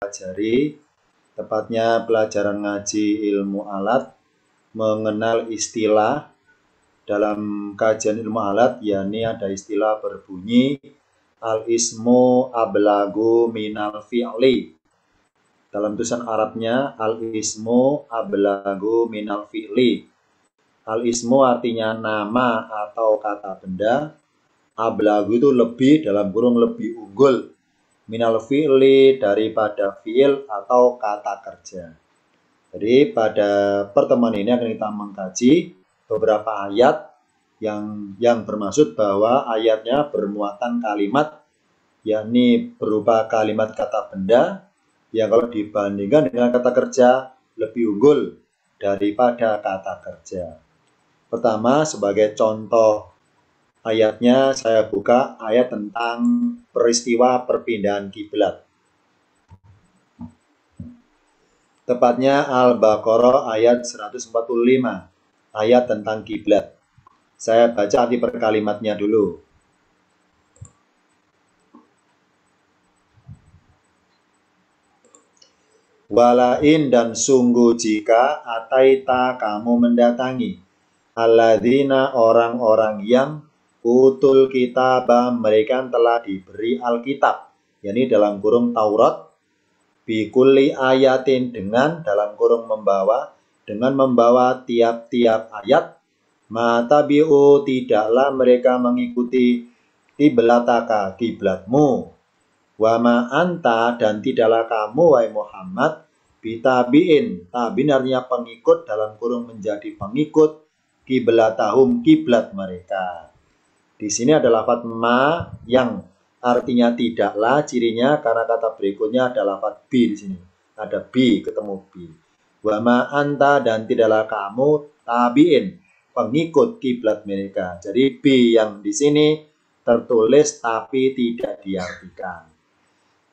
pelajari, tepatnya pelajaran ngaji ilmu alat, mengenal istilah dalam kajian ilmu alat, yakni ada istilah berbunyi al-ismu ablagu minal fi'li. Dalam tulisan Arabnya al-ismu ablagu minal fi'li. Al-ismu artinya nama atau kata benda. Ablagu itu lebih, dalam kurung lebih unggul, minal fi'li daripada fi'il atau kata kerja. Jadi pada pertemuan ini akan kita mengkaji beberapa ayat yang bermaksud bahwa ayatnya bermuatan kalimat, yakni berupa kalimat kata benda yang kalau dibandingkan dengan kata kerja lebih unggul daripada kata kerja. Pertama, sebagai contoh ayatnya, saya buka ayat tentang peristiwa perpindahan kiblat. Tepatnya Al-Baqarah ayat 145, ayat tentang kiblat. Saya baca arti per kalimatnya dulu. Walain, dan sungguh jika ataita kamu mendatangi alladzina, orang-orang yang utul kitab, mereka telah diberi Alkitab, yakni dalam kurung Taurat, bikulli ayatin, dengan dalam kurung membawa tiap-tiap ayat, matabi'u, tidaklah mereka mengikuti kiblataka, kiblatmu, wama anta, dan tidaklah kamu wahai Muhammad bitabiin, tabiin artinya pengikut, dalam kurung menjadi pengikut, kiblatahum, kiblat mereka. Di sini ada lafadz ma yang artinya tidaklah, cirinya karena kata berikutnya ada lafadz bi di sini. Ada bi, ketemu bi. Wa ma anta, dan tidaklah kamu tabiin, pengikut kiblat mereka. Jadi bi yang di sini tertulis tapi tidak diartikan.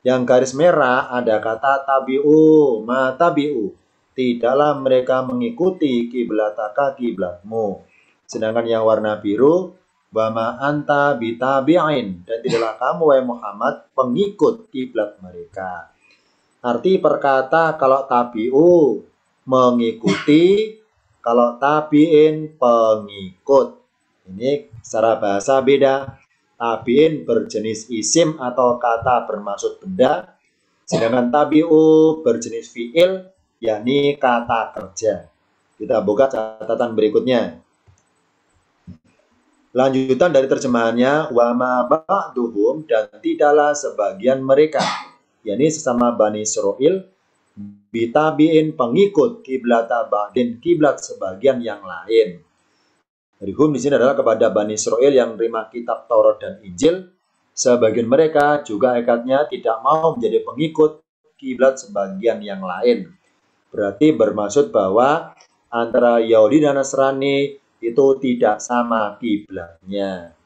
Yang garis merah ada kata tabi'u, ma tabi'u, tidaklah mereka mengikuti kiblataka, kiblatmu. Sedangkan yang warna biru, wama anta bitabi'in, dan tidaklah kamu wahai Muhammad pengikut kiblat mereka. Arti perkata, kalau tabi'u mengikuti, kalau tabi'in pengikut. Ini secara bahasa beda. Tabi'in berjenis isim atau kata bermaksud benda, sedangkan tabi'u berjenis fi'il, yakni kata kerja. Kita buka catatan berikutnya. Lanjutan dari terjemahannya, wa ma ba'duhum, dan tidaklah sebagian mereka, yakni sesama Bani Israil, bitabi'in, pengikut kiblata ba'din, kiblat sebagian yang lain. Jadi hum di sini adalah kepada Bani Israil yang menerima kitab Taurat dan Injil. Sebagian mereka juga ekatnya tidak mau menjadi pengikut kiblat sebagian yang lain. Berarti bermaksud bahwa antara Yahudi dan Nasrani itu tidak sama kiblatnya.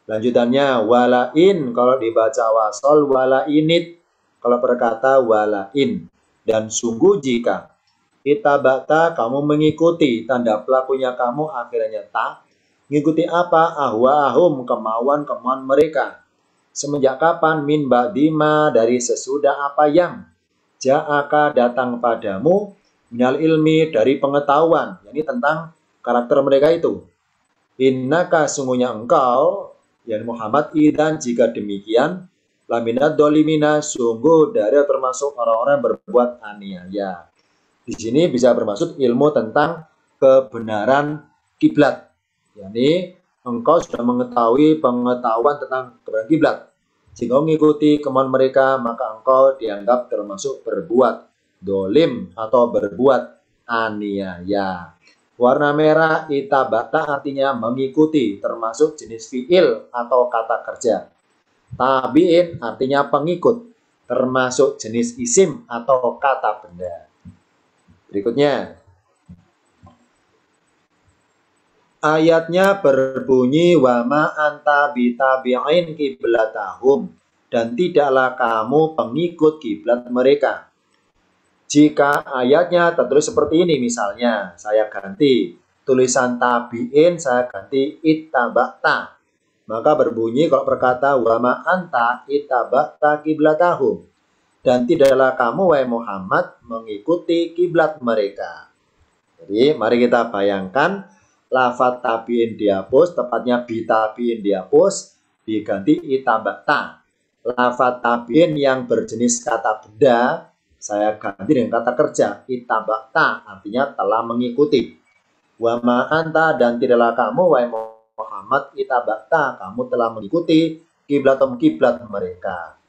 Lanjutannya, walain, kalau dibaca wasol, walainit, kalau berkata walain, dan sungguh jika itabata, kamu mengikuti, tanda pelakunya kamu akhirnya tak, mengikuti apa? Ahwa'ahum, kemauan mereka. Semenjak kapan? Min ba'dima, dari sesudah apa yang ja'aka, datang padamu, minal ilmi, dari pengetahuan, yakni tentang karakter mereka itu. Innaka, sungguhnya engkau, ya Muhammad, idan, jika demikian, laminat dolimina, sungguh dari termasuk orang-orang berbuat aniaya. Di sini bisa bermaksud ilmu tentang kebenaran kiblat. yakni engkau sudah mengetahui pengetahuan tentang kebenaran kiblat. Jika mengikuti kemauan mereka, maka engkau dianggap termasuk berbuat dolim atau berbuat aniaya. Warna merah itabata artinya mengikuti, termasuk jenis fi'il atau kata kerja. Tabi'in artinya pengikut, termasuk jenis isim atau kata benda. Berikutnya, ayatnya berbunyi wama anta bitabi'in kiblatahum, dan tidaklah kamu pengikut kiblat mereka. Jika ayatnya tertulis seperti ini, misalnya saya ganti tulisan tabi'in, saya ganti ittaba'ta, maka berbunyi kalau berkata wama anta ittaba'ta kiblatahum, dan tidaklah kamu wahai Muhammad mengikuti kiblat mereka. Jadi mari kita bayangkan lafadz tabiin dihapus, tepatnya bitabiin dihapus, diganti itabata. Lafadz tabiin yang berjenis kata benda saya ganti dengan kata kerja itabata, artinya telah mengikuti. Wa ma anta, dan tidaklah kamu wahai Muhammad itabata, kamu telah mengikuti kiblat mereka.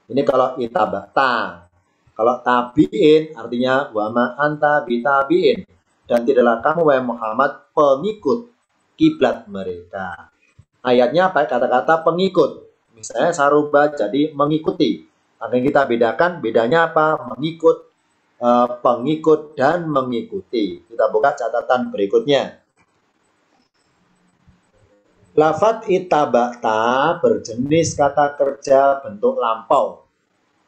Ini kalau itabata. Kalau tabiin artinya wa ma anta bitabiin, dan tidaklah kamu wahai Muhammad pengikut kiblat mereka. Ayatnya pakai kata-kata pengikut. Misalnya sarubah jadi mengikuti. Akan kita bedakan, bedanya apa? Mengikut, pengikut, dan mengikuti. Kita buka catatan berikutnya. Lafadz itabata berjenis kata kerja bentuk lampau.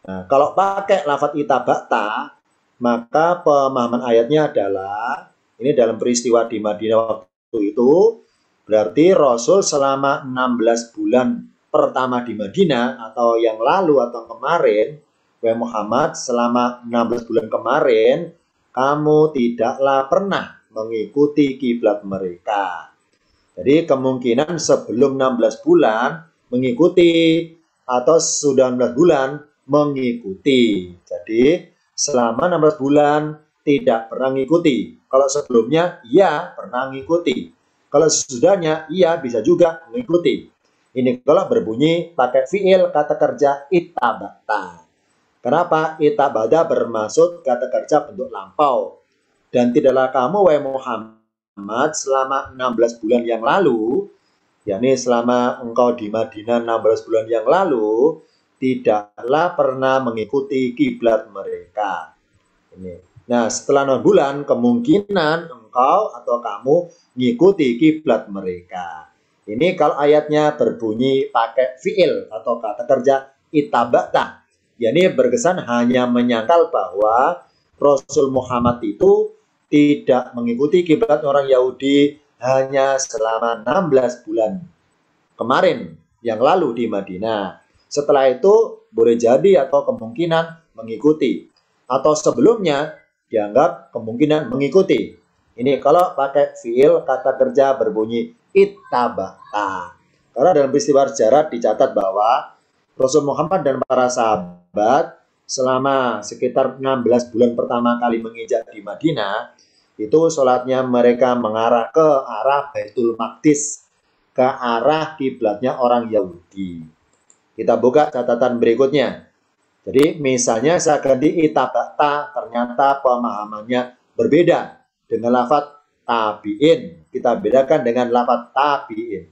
Nah, kalau pakai lafadz itabata, maka pemahaman ayatnya adalah ini dalam peristiwa di Madinah waktu itu, berarti Rasul selama 16 bulan pertama di Madinah atau yang lalu atau kemarin, wahai Muhammad, selama 16 bulan kemarin kamu tidaklah pernah mengikuti kiblat mereka. Jadi kemungkinan sebelum 16 bulan mengikuti atau sudah 16 bulan mengikuti. Jadi selama 16 bulan tidak pernah mengikuti. Kalau sebelumnya iya pernah mengikuti. Kalau sesudahnya iya bisa juga mengikuti. Ini kalau berbunyi pakai fiil kata kerja itabata. Kenapa? Itabada bermaksud kata kerja bentuk lampau. Dan tidaklah kamu wahai Muhammad selama 16 bulan yang lalu, yakni selama engkau di Madinah 16 bulan yang lalu, tidaklah pernah mengikuti kiblat mereka. Ini. Nah, setelah 6 bulan kemungkinan engkau atau kamu mengikuti kiblat mereka. Ini kalau ayatnya berbunyi pakai fiil atau kata kerja itabata. yakni berkesan hanya menyangkal bahwa Rasul Muhammad itu tidak mengikuti kiblat orang Yahudi hanya selama 16 bulan kemarin yang lalu di Madinah. Setelah itu boleh jadi atau kemungkinan mengikuti. Atau sebelumnya dianggap kemungkinan mengikuti. Ini kalau pakai fiil kata kerja berbunyi ittaba'ta. Karena dalam peristiwa sejarah dicatat bahwa Rasul Muhammad dan para sahabat selama sekitar 16 bulan pertama kali menginjak di Madinah, itu sholatnya mereka mengarah ke arah Baitul Maqdis, ke arah kiblatnya orang Yahudi. Kita buka catatan berikutnya. Jadi misalnya saya ganti itaba'ta, ternyata pemahamannya berbeda dengan lafadz tabi'in. Kita bedakan dengan lafadz tabi'in.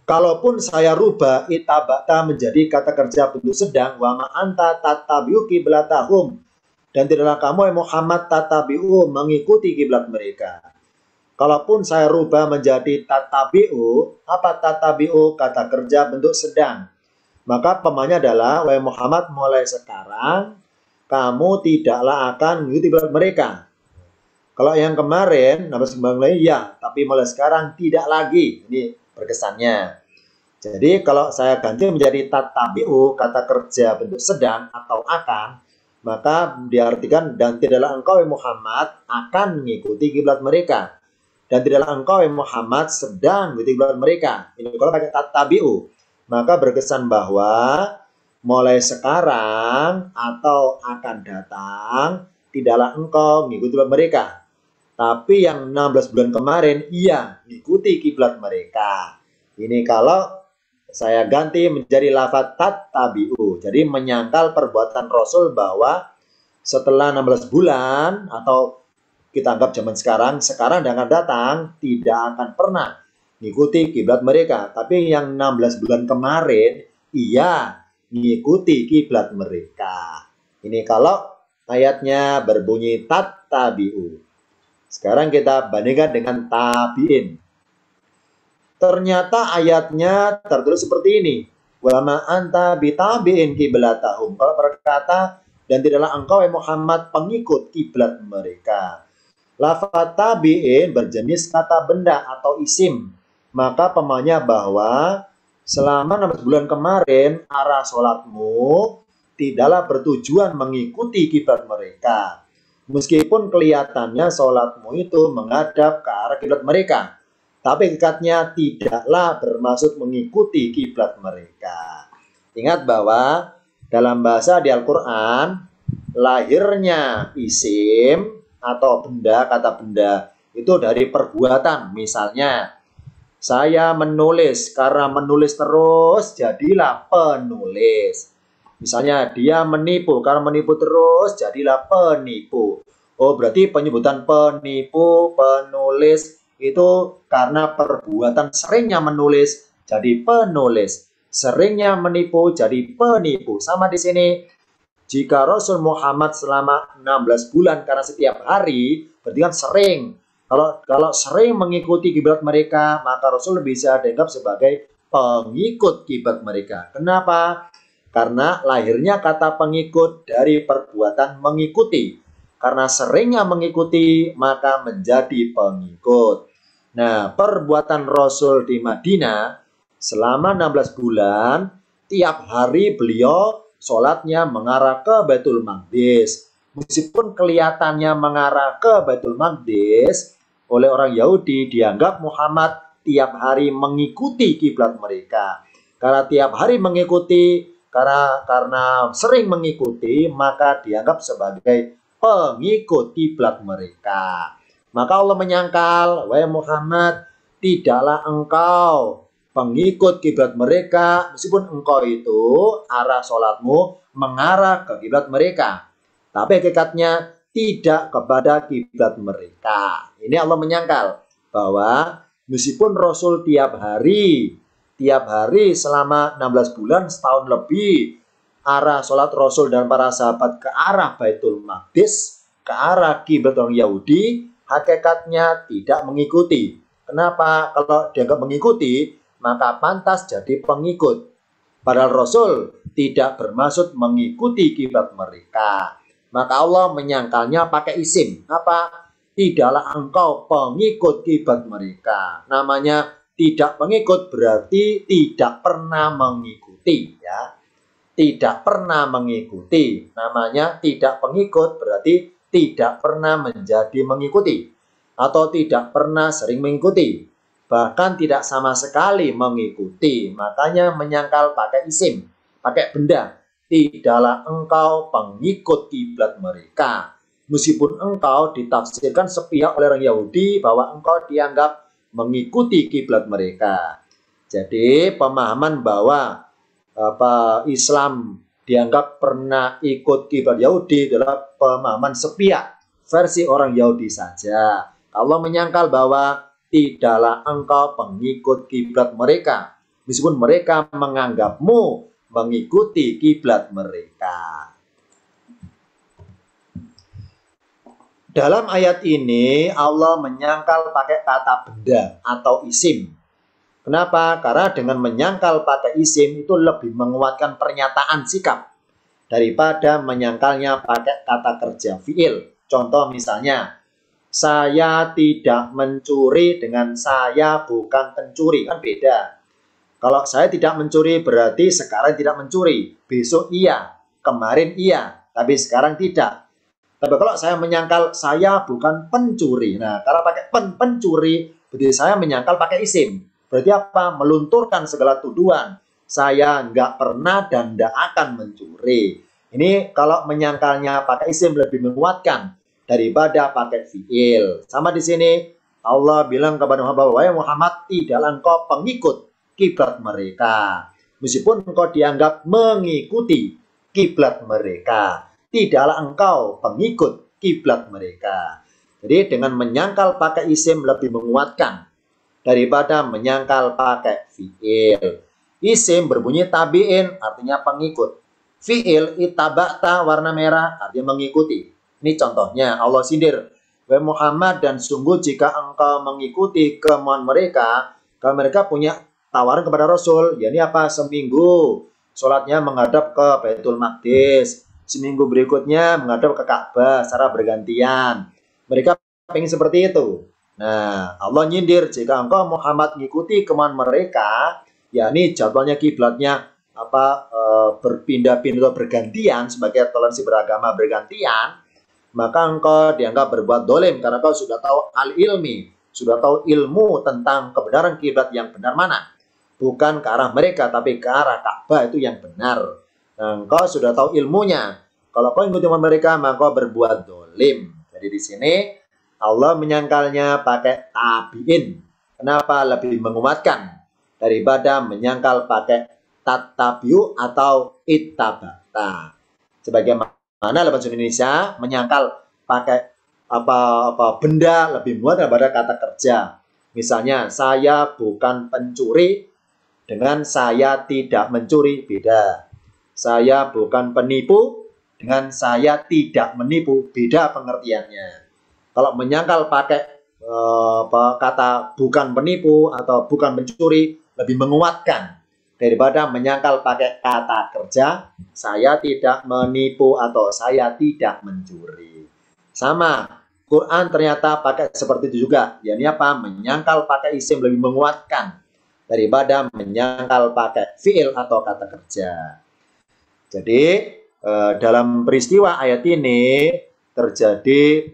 Kalaupun saya rubah itaba'ta menjadi kata kerja bentuk sedang, wa ma anta tatabi'u qiblatahum, dan tidaklah kamu Muhammad tatabi'u mengikuti kiblat mereka. Kalaupun saya rubah menjadi tatabi'u, apa tatabi'u? Kata kerja bentuk sedang. Maka pemahamannya adalah, wahai Muhammad, mulai sekarang kamu tidaklah akan mengikuti kiblat mereka. Kalau yang kemarin, ya, tapi mulai sekarang tidak lagi. Ini berkesannya. Jadi kalau saya ganti menjadi tatabi'u, kata kerja bentuk sedang atau akan, maka diartikan dan tidaklah engkau Muhammad akan mengikuti kiblat mereka. Dan tidaklah engkau Muhammad sedang mengikuti kiblat mereka. Ini kalau pakai tatabi'u, maka berkesan bahwa mulai sekarang atau akan datang tidaklah engkau mengikuti kiblat mereka. Tapi yang 16 bulan kemarin, iya, mengikuti kiblat mereka. Ini kalau saya ganti menjadi lafadz tatabi'u. Jadi menyangkal perbuatan Rasul bahwa setelah 16 bulan, atau kita anggap zaman sekarang dan akan datang, tidak akan pernah mengikuti kiblat mereka. Tapi yang 16 bulan kemarin, iya, mengikuti kiblat mereka. Ini kalau ayatnya berbunyi tatabi'u. Sekarang kita bandingkan dengan tabi'in. Ternyata ayatnya tertulis seperti ini. Wa ma anta bitabi'in qiblatahum. Kalau berkata, dan tidaklah engkau Muhammad pengikut kiblat mereka. Lafadz tabi'in berjenis kata benda atau isim. Maka pemahamannya bahwa selama 16 bulan kemarin arah sholatmu tidaklah bertujuan mengikuti kiblat mereka. Meskipun kelihatannya sholatmu itu menghadap ke arah kiblat mereka, tapi hakikatnya tidaklah bermaksud mengikuti kiblat mereka. Ingat bahwa dalam bahasa di Al-Quran, lahirnya isim atau benda, kata benda, itu dari perbuatan. Misalnya, saya menulis, karena menulis terus, jadilah penulis. Misalnya, dia menipu, karena menipu terus, jadilah penipu. Oh, berarti penyebutan penipu, penulis, itu karena perbuatan seringnya menulis, jadi penulis. Seringnya menipu, jadi penipu. Sama di sini, jika Rasul Muhammad selama 16 bulan, karena setiap hari, berarti kan sering. Kalau sering mengikuti kiblat mereka, maka Rasul bisa dianggap sebagai pengikut kiblat mereka. Kenapa? Karena lahirnya kata pengikut dari perbuatan mengikuti. Karena seringnya mengikuti, maka menjadi pengikut. Nah, perbuatan Rasul di Madinah selama 16 bulan, tiap hari beliau sholatnya mengarah ke Baitul Maqdis. Meskipun kelihatannya mengarah ke Baitul Maqdis, oleh orang Yahudi dianggap Muhammad tiap hari mengikuti kiblat mereka. Karena tiap hari mengikuti, karena sering mengikuti, maka dianggap sebagai pengikut kiblat mereka. Maka Allah menyangkal, wahai Muhammad, tidaklah engkau pengikut kiblat mereka, meskipun engkau itu arah sholatmu mengarah ke kiblat mereka, tapi hakikatnya tidak kepada kiblat mereka. Ini Allah menyangkal bahwa meskipun Rasul tiap hari selama 16 bulan, setahun lebih, arah sholat Rasul dan para sahabat ke arah Baitul Maqdis, ke arah kiblat orang Yahudi, hakikatnya tidak mengikuti. Kenapa? Kalau dianggap mengikuti, maka pantas jadi pengikut. Padahal Rasul tidak bermaksud mengikuti kiblat mereka. Maka Allah menyangkalnya pakai isim. Apa? Tidaklah engkau pengikut kiblat mereka. Namanya tidak pengikut berarti tidak pernah mengikuti, ya. Tidak pernah mengikuti. Namanya tidak pengikut berarti tidak pernah menjadi mengikuti atau tidak pernah sering mengikuti, bahkan tidak sama sekali mengikuti. Makanya menyangkal pakai isim, pakai benda. Tidaklah engkau pengikut kiblat mereka, meskipun engkau ditafsirkan sepihak oleh orang Yahudi bahwa engkau dianggap mengikuti kiblat mereka. Jadi pemahaman bahwa Islam dianggap pernah ikut kiblat Yahudi adalah pemahaman sepihak, versi orang Yahudi saja. Allah menyangkal bahwa tidaklah engkau pengikut kiblat mereka, meskipun mereka menganggapmu mengikuti kiblat mereka. Dalam ayat ini Allah menyangkal pakai kata benda atau isim. Kenapa? Karena dengan menyangkal pakai isim itu lebih menguatkan pernyataan sikap daripada menyangkalnya pakai kata kerja fiil. Contoh misalnya, saya tidak mencuri dengan saya bukan pencuri, kan beda. Kalau saya tidak mencuri berarti sekarang tidak mencuri, besok iya, kemarin iya, tapi sekarang tidak. Tapi kalau saya menyangkal saya bukan pencuri, nah kalau pakai pencuri berarti saya menyangkal pakai isim. Berarti apa? Melunturkan segala tuduhan. Saya nggak pernah dan nggak akan mencuri. Ini kalau menyangkalnya pakai isim lebih menguatkan daripada pakai fiil. Sama di sini Allah bilang kepada Muhammad, wahai Muhammad, tidaklah engkau pengikut kiblat mereka, meskipun engkau dianggap mengikuti kiblat mereka, tidaklah engkau pengikut kiblat mereka. Jadi dengan menyangkal pakai isim lebih menguatkan daripada menyangkal pakai fiil. Isim berbunyi tabi'in, artinya pengikut. Fiil itaba'ta warna merah, artinya mengikuti. Ini contohnya Allah sindir, wahai Muhammad, dan sungguh jika engkau mengikuti kemauan mereka, kalau mereka punya tawaran kepada Rasul, yakni apa? Seminggu sholatnya menghadap ke Baitul Maqdis, seminggu berikutnya menghadap ke Ka'bah secara bergantian. Mereka pengen seperti itu. Nah, Allah nyindir jika engkau Muhammad mengikuti kemauan mereka, yakni jadwalnya kiblatnya berpindah-pindah atau bergantian sebagai toleransi beragama bergantian, maka engkau dianggap berbuat dolim karena kau sudah tahu al-ilmi, sudah tahu ilmu tentang kebenaran kiblat yang benar mana. Bukan ke arah mereka, tapi ke arah Ka'bah itu yang benar. Nah, engkau sudah tahu ilmunya. Kalau kau ikuti mereka, maka kau berbuat dolim. Jadi di sini Allah menyangkalnya pakai tabiin. Kenapa? Lebih menguatkan daripada menyangkal pakai tatabiu atau ittabata. Sebagaimana dalam bahasa Indonesia menyangkal pakai benda lebih muat daripada kata kerja. Misalnya, saya bukan pencuri dengan saya tidak mencuri, beda. Saya bukan penipu dengan saya tidak menipu, beda pengertiannya. Kalau menyangkal pakai kata bukan penipu atau bukan mencuri, lebih menguatkan daripada menyangkal pakai kata kerja, saya tidak menipu atau saya tidak mencuri. Sama, Quran ternyata pakai seperti itu juga. Yakni apa? Menyangkal pakai isim lebih menguatkan daripada menyangkal pakai fiil atau kata kerja. Jadi dalam peristiwa ayat ini terjadi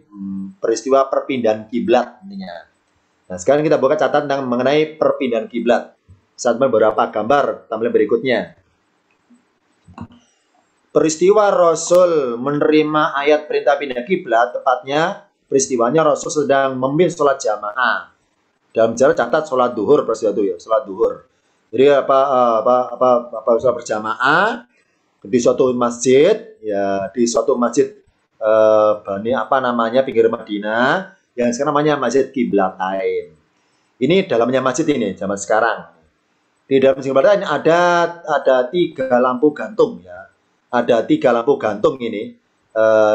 peristiwa perpindahan kiblat intinya. Nah, sekarang kita buka catatan tentang mengenai perpindahan kiblat. Saat beberapa gambar tampilan berikutnya. Peristiwa Rasul menerima ayat perintah pindah kiblat, tepatnya peristiwanya Rasul sedang memimpin sholat jamaah. Dalam sejarah catat sholat duhur peristiwa itu ya, sholat duhur. Jadi sholat berjamaah di suatu masjid, ya di suatu masjid pinggir Madinah, yang sekarang namanya Masjid Qiblatain. Ini dalamnya masjid ini zaman sekarang. Di dalam Masjid Qiblatain ada 3 lampu gantung ya. Ada 3 lampu gantung ini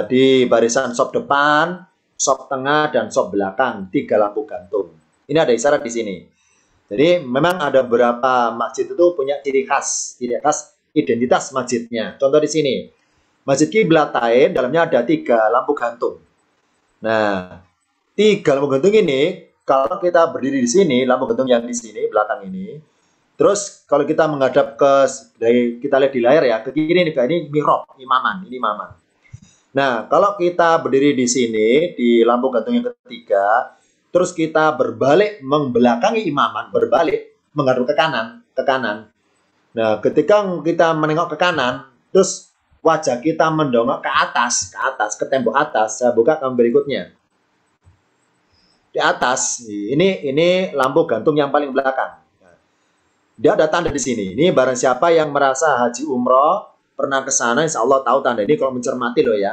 di barisan sop depan, sop tengah dan sop belakang, 3 lampu gantung. Ini ada isyarat di sini. Jadi memang ada beberapa masjid itu punya ciri khas identitas masjidnya. Contoh di sini, Masjid Qiblatain dalamnya ada 3 lampu gantung. Nah, 3 lampu gantung ini kalau kita berdiri di sini, lampu gantung yang di sini belakang ini, terus kalau kita menghadap kita lihat di layar ya, ke kiri ini mihrab, imaman, ini imaman. Nah, kalau kita berdiri di sini di lampu gantung yang ketiga, terus kita berbalik membelakangi imaman, berbalik menghadap ke kanan. Nah, ketika kita menengok ke kanan, terus wajah kita mendongak ke atas, ke tembok atas. Saya buka gambar berikutnya. Di atas, ini lampu gantung yang paling belakang. Dia ada tanda di sini. Ini barang siapa yang merasa haji umroh, pernah ke sana, insya Allah tahu tanda ini kalau mencermati loh ya.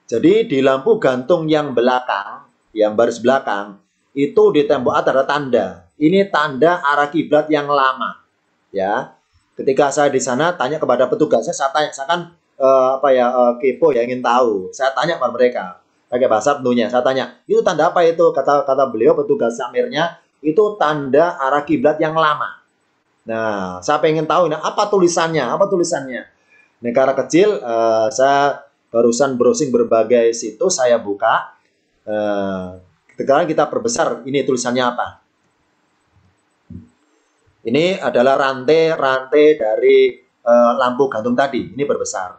Jadi di lampu gantung yang belakang, yang baris belakang, itu di tembok atas ada tanda. Ini tanda arah kiblat yang lama. Ya, ketika saya di sana tanya kepada petugasnya, saya kan kepo ya, ingin tahu. Saya tanya kepada mereka pakai bahasa penuhnya. Saya tanya, itu tanda apa itu? Kata beliau petugas samirnya, itu tanda arah kiblat yang lama. Nah, saya pengen tahu apa tulisannya? Negara kecil, saya barusan browsing berbagai situs, saya buka. Sekarang kita perbesar, ini tulisannya apa? Ini adalah rantai dari lampu gantung tadi. Ini berbesar.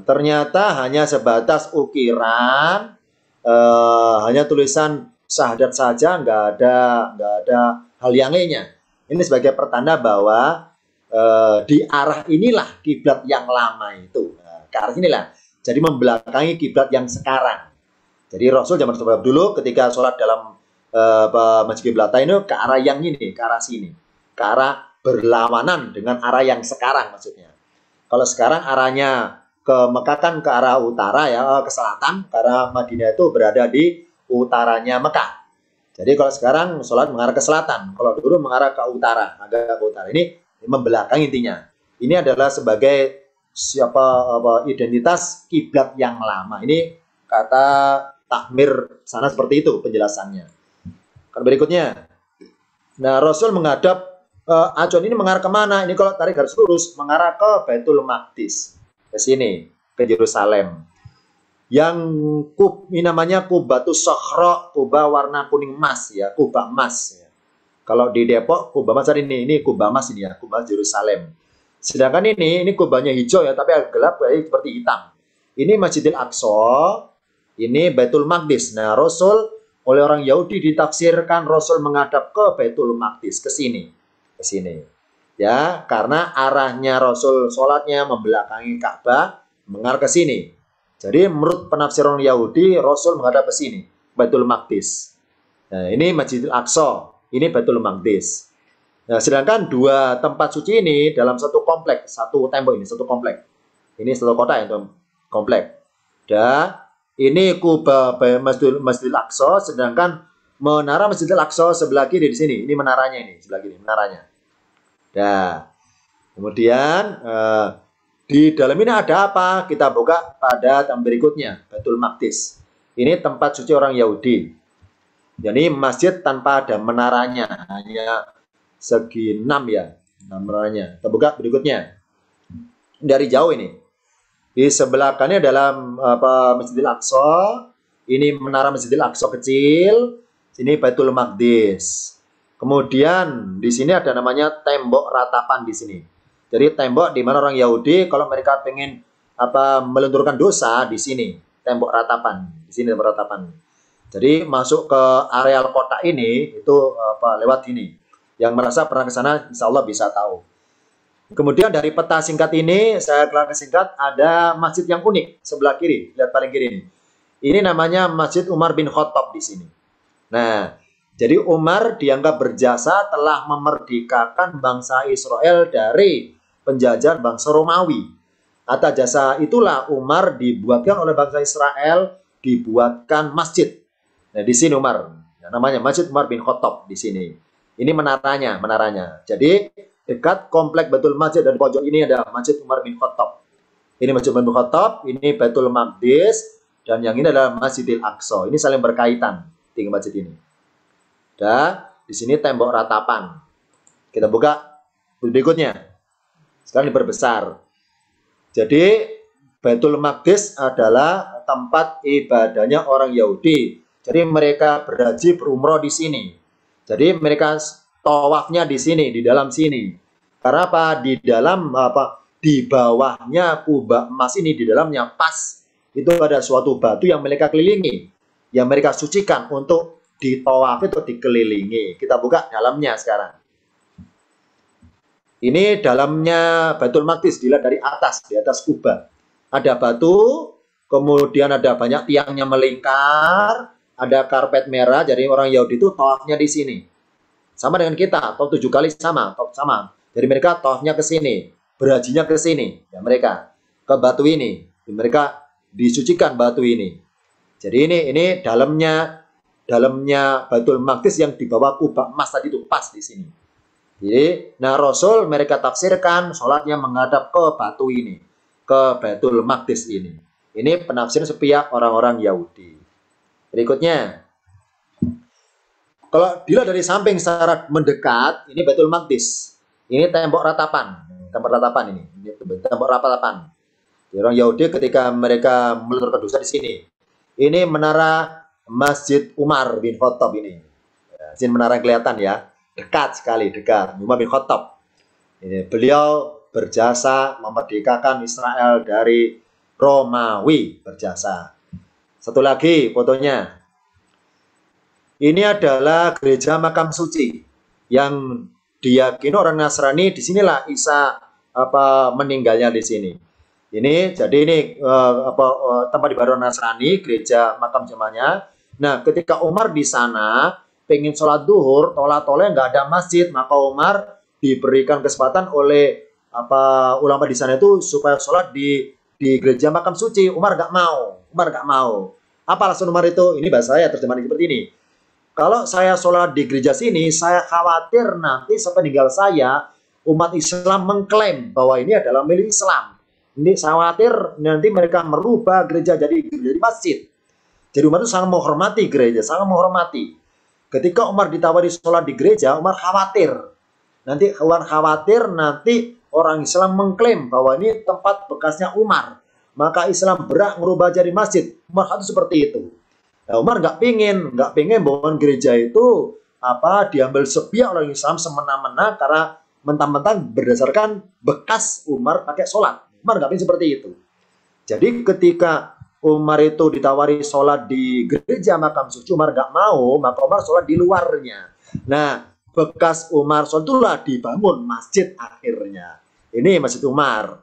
Ternyata hanya sebatas ukiran, hanya tulisan syahadat saja, nggak ada hal yang lainnya. Ini sebagai pertanda bahwa di arah inilah kiblat yang lama itu. Ke arah inilah. Jadi membelakangi kiblat yang sekarang. Jadi Rasul zaman sahabat dulu ketika sholat dalam Masjid Qiblatain itu ke arah yang ini, ke arah sini. Ke arah berlawanan dengan arah yang sekarang maksudnya. Kalau sekarang arahnya ke Mekah kan ke arah utara ya, ke selatan, karena Madinah itu berada di utaranya Mekah. Jadi kalau sekarang sholat mengarah ke selatan, kalau dulu mengarah ke utara, agak ke utara. Ini membelakang intinya. Ini adalah sebagai identitas kiblat yang lama. Ini kata takmir sana seperti itu penjelasannya. Kan berikutnya. Nah, Rasul menghadap acuan ini mengarah kemana? Ini kalau tarik garis lurus mengarah ke Baitul Maqdis, ke sini, ke Yerusalem. Yang ini namanya Kubatus Sokhro, kubah warna kuning emas ya, kubah emas. Ya. Kalau di Depok, Kubah Mas ini Kubah Mas ini ya, Kubah Yerusalem. Sedangkan ini kubahnya hijau ya, tapi agak gelap kayak seperti hitam. Ini Masjidil Aqsa, ini Baitul Maqdis. Nah, Rasul oleh orang Yahudi ditafsirkan Rasul menghadap ke Baitul Maqdis, ke sini. Ke sini. Ya, karena arahnya Rasul sholatnya membelakangi Ka'bah, mengarah ke sini. Jadi menurut penafsiran Yahudi, Rasul menghadap ke sini, Baitul Maqdis. Nah, ini Masjidil Aqsa, ini Baitul Maqdis. Nah, sedangkan dua tempat suci ini dalam satu komplek, satu tembok ini, satu komplek. Ini satu kota ya, komplek. Dan ini Kubah Masjidil Aqsa, sedangkan menara Masjidil Aqsa sebelah kiri di sini. Ini menaranya ini, sebelah kiri, menaranya. Nah, kemudian di dalam ini ada apa? Kita buka pada yang berikutnya, Baitul Maqdis. Ini tempat suci orang Yahudi. Jadi masjid tanpa ada menaranya, hanya segi 6 ya, menaranya. Kita buka berikutnya. Dari jauh ini. Di sebelah kanannya dalam Masjidil Aqsa. Ini menara Masjidil Aqsa kecil. Sini Baitul Maqdis. Kemudian di sini ada namanya tembok ratapan di sini. Jadi tembok di mana orang Yahudi kalau mereka pengen melunturkan dosa di sini, tembok ratapan. Di sini tembok ratapan. Jadi masuk ke areal kota ini itu lewat ini. Yang merasa pernah ke sana insya Allah bisa tahu. Kemudian dari peta singkat ini saya kelar singkat ada masjid yang unik sebelah kiri, lihat paling kiri ini. Ini namanya Masjid Umar bin Khattab di sini. Nah, jadi Umar dianggap berjasa telah memerdekakan bangsa Israel dari penjajahan bangsa Romawi. Atas jasa itulah Umar dibuatkan oleh bangsa Israel dibuatkan masjid. Nah, di sini Umar, namanya Masjid Umar bin Khattab di sini. Ini menaranya. Jadi dekat komplek Baitul Masjid dan pojok ini ada Masjid Umar bin Khattab. Ini Masjid Umar bin Khattab, ini Baitul Maqdis, dan yang ini adalah Masjidil Aqsa. Ini saling berkaitan tiga masjid ini. Dan di sini tembok ratapan. Kita buka berikutnya. Sekarang diperbesar. Jadi Baitul Maqdis adalah tempat ibadahnya orang Yahudi. Jadi mereka berhaji berumroh di sini. Jadi mereka tawafnya di sini, di dalam sini. Karena apa? Di dalam di bawahnya kubah emas ini, di dalamnya pas itu ada suatu batu yang mereka kelilingi, yang mereka sucikan untuk ditawafi atau dikelilingi. Kita buka dalamnya sekarang. Ini dalamnya Baitul Maqdis dilihat dari atas, di atas kubah. Ada batu, kemudian ada banyak tiangnya melingkar. Ada karpet merah, jadi orang Yahudi itu tawafnya di sini. Sama dengan kita, tawaf 7 kali sama. Jadi mereka tawafnya ke sini, berhajinya ke sini. Ya mereka ke batu ini, mereka disucikan batu ini. Jadi ini dalamnya Baitul Maqdis yang di bawah kubah emas tadi itu pas di sini. Jadi, nah Rasul mereka tafsirkan sholatnya menghadap ke batu ini, ke Baitul Maqdis ini. Ini penafsiran sepihak orang-orang Yahudi. Berikutnya, kalau dilihat dari samping secara mendekat, ini Baitul Maqdis. Ini tembok ratapan. Tembok ratapan ini. Tembok ratapan. Jadi orang Yahudi ketika mereka melunturkan dosa di sini. Ini menara Masjid Umar bin Khattab ini. Sini menara kelihatan ya. Dekat sekali, dekat. Umar bin Khattab. Ini beliau berjasa memerdekakan Israel dari Romawi. Berjasa. Satu lagi fotonya. Ini adalah gereja makam suci yang diyakini orang Nasrani. Disinilah Isa meninggalnya di sini. Ini jadi ini tempat ibadah Nasrani, gereja makam jemaahnya. Nah, ketika Umar di sana pengen sholat duhur, tolak-tolak nggak ada masjid, maka Umar diberikan kesempatan oleh ulama di sana itu supaya sholat di gereja makam suci. Umar nggak mau. Apa alasan Umar itu? Ini bahasa saya terjemahan seperti ini. Kalau saya sholat di gereja sini, saya khawatir nanti sepeninggal saya umat Islam mengklaim bahwa ini adalah milik Islam. Ini saya khawatir nanti mereka merubah gereja jadi masjid. Jadi Umar itu sangat menghormati gereja, sangat menghormati. Ketika Umar ditawari sholat di gereja, Umar khawatir. Nanti orang Islam mengklaim bahwa ini tempat bekasnya Umar. Maka Islam berhak merubah jadi masjid. Umar itu seperti itu. Nah, Umar nggak pingin bangun gereja itu diambil sepiak oleh Islam semena-mena karena mentang-mentang berdasarkan bekas Umar pakai sholat. Umar nggak ingin seperti itu. Jadi ketika Umar itu ditawari sholat di gereja makam suci, Umar nggak mau, maka Umar sholat di luarnya. Nah, bekas Umar sholat itulah dibangun masjid akhirnya. Ini Masjid Umar,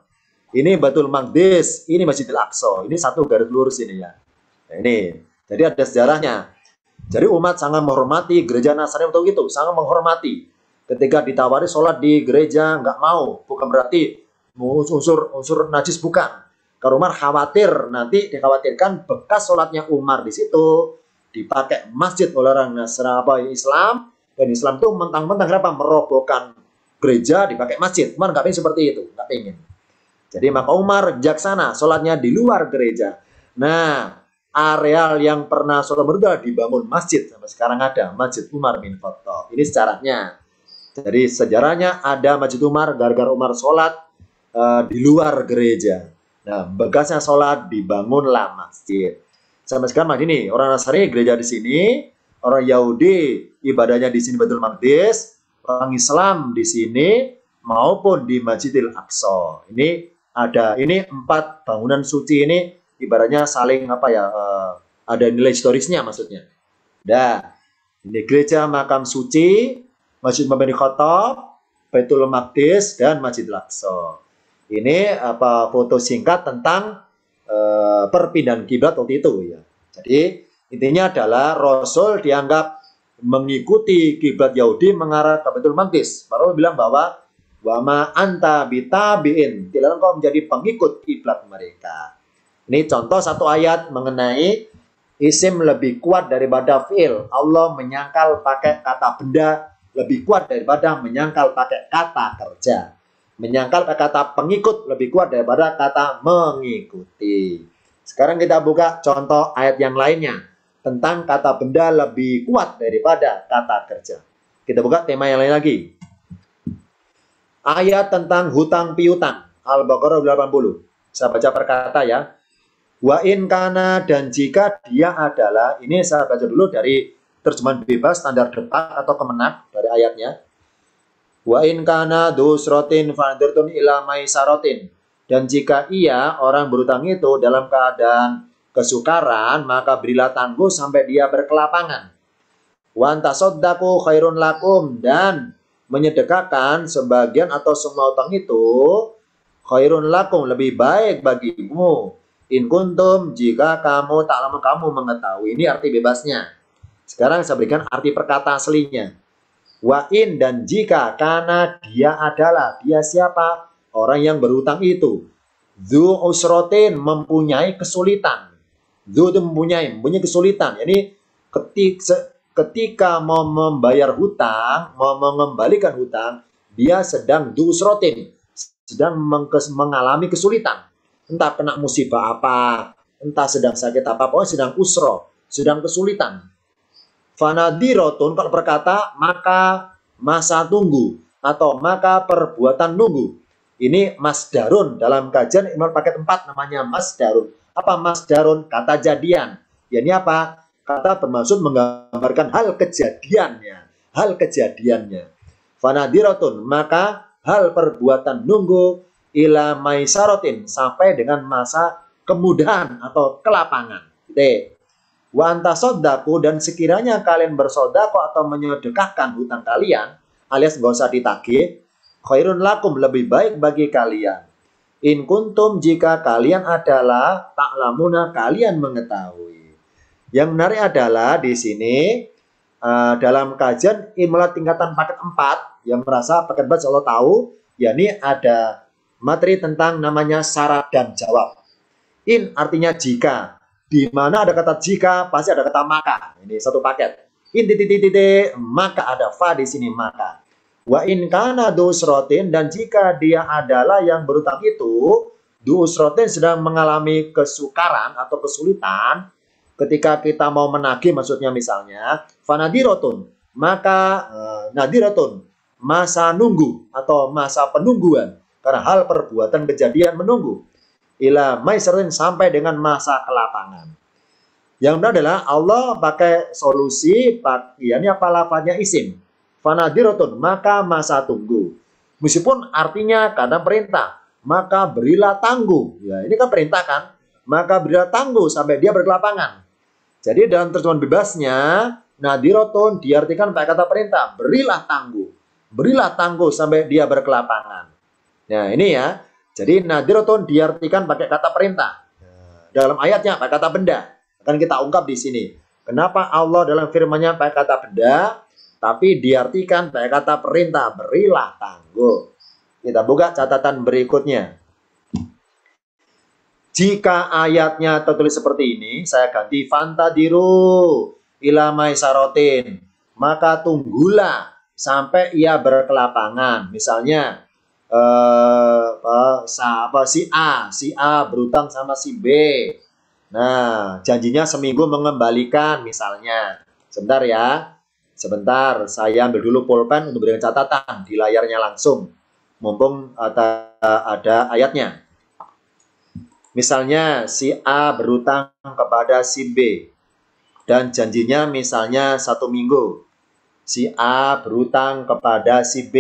ini Baitul Maqdis, ini Masjidil Aqsa. Ini satu garis lurus ini ya. Nah, ini, jadi ada sejarahnya. Jadi umat sangat menghormati gereja Nasrani untuk itu, sangat menghormati. Ketika ditawari sholat di gereja nggak mau, bukan berarti unsur najis, bukan. Karena Umar khawatir nanti dikhawatirkan bekas sholatnya Umar di situ dipakai masjid oleh orang Nasrani Islam, dan Islam itu mentang-mentang kenapa merobohkan gereja dipakai masjid. Umar nggak pengen seperti itu, nggak pengen. Jadi maka Umar bijaksana sholatnya di luar gereja. Nah, areal yang pernah sholat berdua dibangun masjid sampai sekarang ada Masjid Umar bin Khattab. Ini sejarahnya. Jadi sejarahnya ada Masjid Umar gara-gara Umar sholat di luar gereja. Nah, bekasnya sholat dibangunlah masjid. Sampai sekarang ini orang Nasrani gereja di sini, orang Yahudi ibadahnya di sini Baitul Maqdis, orang Islam di sini maupun di Masjidil Aqsa. Ini ada 4 bangunan suci ini. Ibaratnya saling ada nilai historisnya maksudnya. Nah, ini gereja makam suci, Masjid Umar bin Khattab, Baitul Maqdis, dan Masjidil Aqsa. Ini foto singkat tentang perpindahan kiblat waktu itu ya. Jadi intinya adalah Rasul dianggap mengikuti kiblat Yahudi mengarah ke Baitul Maqdis. Baru bilang bahwa wa ma anta bitabiin, tidak engkau menjadi pengikut kiblat mereka. Ini contoh satu ayat mengenai isim lebih kuat daripada fi'il. Allah menyangkal pakai kata benda lebih kuat daripada menyangkal pakai kata kerja. Menyangkal pakai kata pengikut lebih kuat daripada kata mengikuti. Sekarang kita buka contoh ayat yang lainnya tentang kata benda lebih kuat daripada kata kerja. Kita buka tema yang lain lagi. Ayat tentang hutang piutang. Al-Baqarah 80. Saya baca perkata ya. Wa in kana, dan jika dia adalah, ini saya baca dulu dari terjemahan bebas standar depan atau kemenak dari ayatnya. Wa in kana dusrotin fandirtun ila maisarotin, dan jika ia orang berutang itu dalam keadaan kesukaran, maka berilah tangguh sampai dia berkelapangan. Wa antasaddaku khairun lakum, dan menyedekahkan sebagian atau semua utang itu khairun lakum, lebih baik bagimu. In kuntum, jika kamu ta'lamun, kamu mengetahui. Ini arti bebasnya. Sekarang saya berikan arti perkata aslinya. Wa in, dan jika, karena dia adalah, dia siapa? Orang yang berutang itu. Dzu usrotin, mempunyai kesulitan. Dzu itu mempunyai kesulitan. Jadi ketika mau membayar hutang, mau mengembalikan hutang, dia sedang dzu usrotin, sedang mengalami kesulitan. Entah kena musibah apa, entah sedang sakit apa, pokoknya sedang usro, sedang kesulitan. Fanadirotun, kalau berkata maka masa tunggu atau maka perbuatan nunggu. Ini masdarun, dalam kajian Imam paket 4 namanya masdarun. Apa masdarun? Kata jadian. Ya, ini apa? Kata bermaksud menggambarkan hal kejadiannya, Fanadirotun, maka hal perbuatan nunggu ila maisarotin, sampai dengan masa kemudahan atau kelapangan. Wa antasoddaku, dan sekiranya kalian bersodako atau menyedekahkan hutang kalian, alias nggak usah ditagih, khairun lakum, lebih baik bagi kalian. In kuntum, jika kalian adalah ta'lamuna, kalian mengetahui. Yang menarik adalah di sini dalam kajian imla tingkatan paket 4 yang merasa paket 4 Allah tahu, yakni ada materi tentang namanya syarat dan jawab. In artinya jika. Di mana ada kata jika, pasti ada kata maka. Ini satu paket. In titik, maka ada fa di sini, maka. Wa in kana dusrotin, dan jika dia adalah yang berutang itu, dusrotin sedang mengalami kesukaran atau kesulitan, ketika kita mau menagih maksudnya misalnya, fanadirotun, maka nadirotun, masa nunggu atau masa penungguan. Karena hal perbuatan kejadian menunggu. Ila maisarin, sampai dengan masa kelapangan. Yang benar adalah Allah pakai solusi, ini apa lafadznya isim. Fanadiratun, maka masa tunggu. Meskipun artinya kadang perintah, maka berilah tangguh. Ya, ini kan perintah kan? Maka berilah tangguh sampai dia berkelapangan. Jadi dalam terjemahan bebasnya, nadiratun diartikan pakai kata perintah, berilah tangguh. Berilah tangguh sampai dia berkelapangan. Nah, ini ya. Jadi nadiratun diartikan pakai kata perintah. Dalam ayatnya pakai kata benda. Akan kita ungkap di sini. Kenapa Allah dalam firman-Nya pakai kata benda, tapi diartikan pakai kata perintah, berilah tangguh. Kita buka catatan berikutnya. Jika ayatnya tertulis seperti ini, saya ganti fantadiru ila maisarotin, maka tunggulah sampai ia berkelapangan. Misalnya si A berutang sama si B. Nah, janjinya seminggu mengembalikan misalnya. Sebentar ya. Sebentar, saya ambil dulu pulpen untuk berikan catatan di layarnya langsung. Mumpung ada ayatnya. Misalnya si A berutang kepada si B. Dan janjinya misalnya 1 minggu. Si A berutang kepada si B.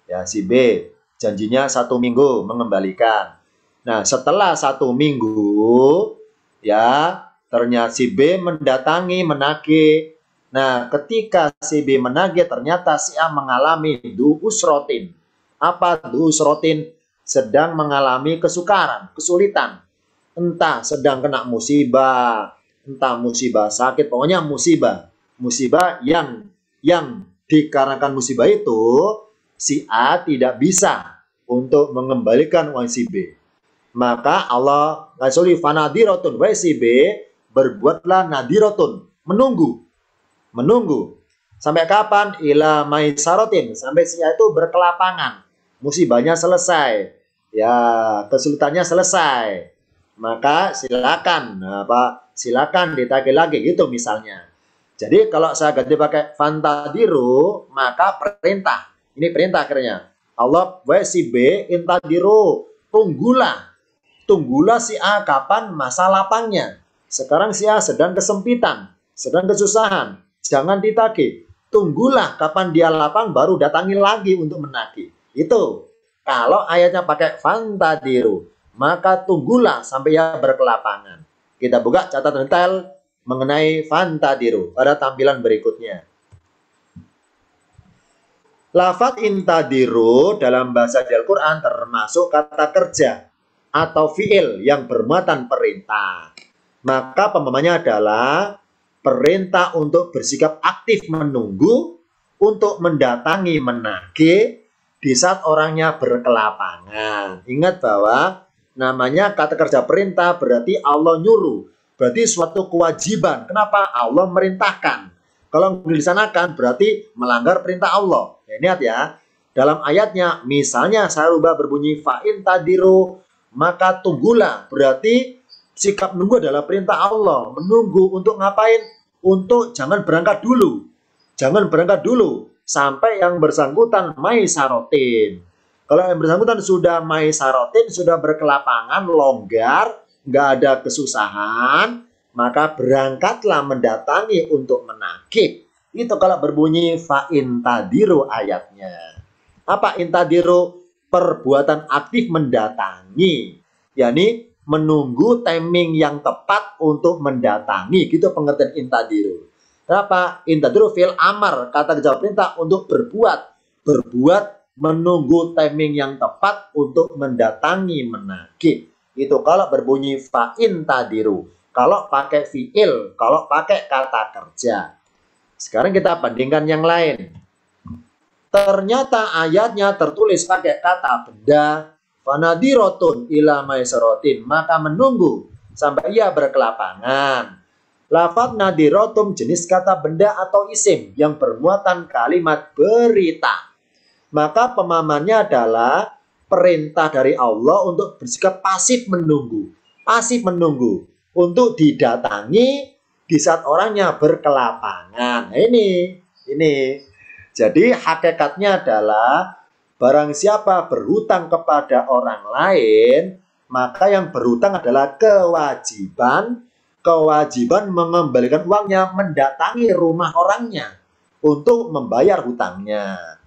Ya, si B. Janjinya 1 minggu mengembalikan. Nah, setelah 1 minggu, ya, ternyata si B mendatangi, menagih. Nah, ketika si B menagih, ternyata si A mengalami du'usrotin. Apa du'usrotin? Sedang mengalami kesukaran, kesulitan. Entah sedang kena musibah, entah musibah sakit, pokoknya musibah. Musibah yang dikarenakan musibah itu, si A tidak bisa untuk mengembalikan uang si B. Maka Allah ngasih fanadiratun wa si B, berbuatlah nadiratun, menunggu. Sampai kapan? Ila maisarotin, sampai si A itu berkelapangan. Musibahnya selesai. Ya, kesulitannya selesai. Maka silakan silakan ditagih lagi gitu misalnya. Jadi kalau saya ganti pakai fantadiru, maka perintah. Ini perintah akhirnya. Allah wa si B intadiru, tunggulah si A kapan masa lapangnya. Sekarang si A sedang kesempitan, sedang kesusahan. Jangan ditagih. Tunggulah kapan dia lapang baru datangi lagi untuk menagih. Itu. Kalau ayatnya pakai fantadiru, maka tunggulah sampai ia berkelapangan. Kita buka catatan detail mengenai fantadiru pada tampilan berikutnya. Lafadz intadiru dalam bahasa Al-Quran termasuk kata kerja atau fiil yang bermuatan perintah. Maka pemahamannya adalah perintah untuk bersikap aktif menunggu, untuk mendatangi, menagih di saat orangnya berkelapangan. Ingat bahwa namanya kata kerja perintah berarti Allah nyuruh. Berarti suatu kewajiban. Kenapa? Allah merintahkan. Kalau dilaksanakan berarti melanggar perintah Allah. Ya, lihat ya. Dalam ayatnya, misalnya saya rubah berbunyi fa'in tadiru, maka tunggulah. Berarti sikap menunggu adalah perintah Allah. Menunggu untuk ngapain? Untuk jangan berangkat dulu. Jangan berangkat dulu sampai yang bersangkutan maisarotin. Kalau yang bersangkutan sudah maisarotin, sudah berkelapangan, longgar, nggak ada kesusahan, maka berangkatlah mendatangi untuk menagih. Itu kalau berbunyi fa'in tadiru ayatnya. Apa intadiru? Perbuatan aktif mendatangi. yakni menunggu timing yang tepat untuk mendatangi. Gitu pengertian intadiru. Kenapa? Intadiru fil amar, kata kerja perintah untuk berbuat. Berbuat menunggu timing yang tepat untuk mendatangi, menagih. Itu kalau berbunyi fa'in tadiru. Kalau pakai fi'il, kalau pakai kata kerja. Sekarang kita bandingkan yang lain. Ternyata ayatnya tertulis pakai kata benda. Fanadirotun ila maisarotin, maka menunggu sampai ia berkelapangan. Lafadz nadirotum jenis kata benda atau isim yang bermuatan kalimat berita. Maka pemahamannya adalah perintah dari Allah untuk bersikap pasif menunggu. Pasif menunggu untuk didatangi di saat orangnya berkelapangan. Nah, ini. Jadi hakikatnya adalah barang siapa berhutang kepada orang lain, maka yang berhutang adalah kewajiban kewajiban mengembalikan uangnya, mendatangi rumah orangnya untuk membayar hutangnya.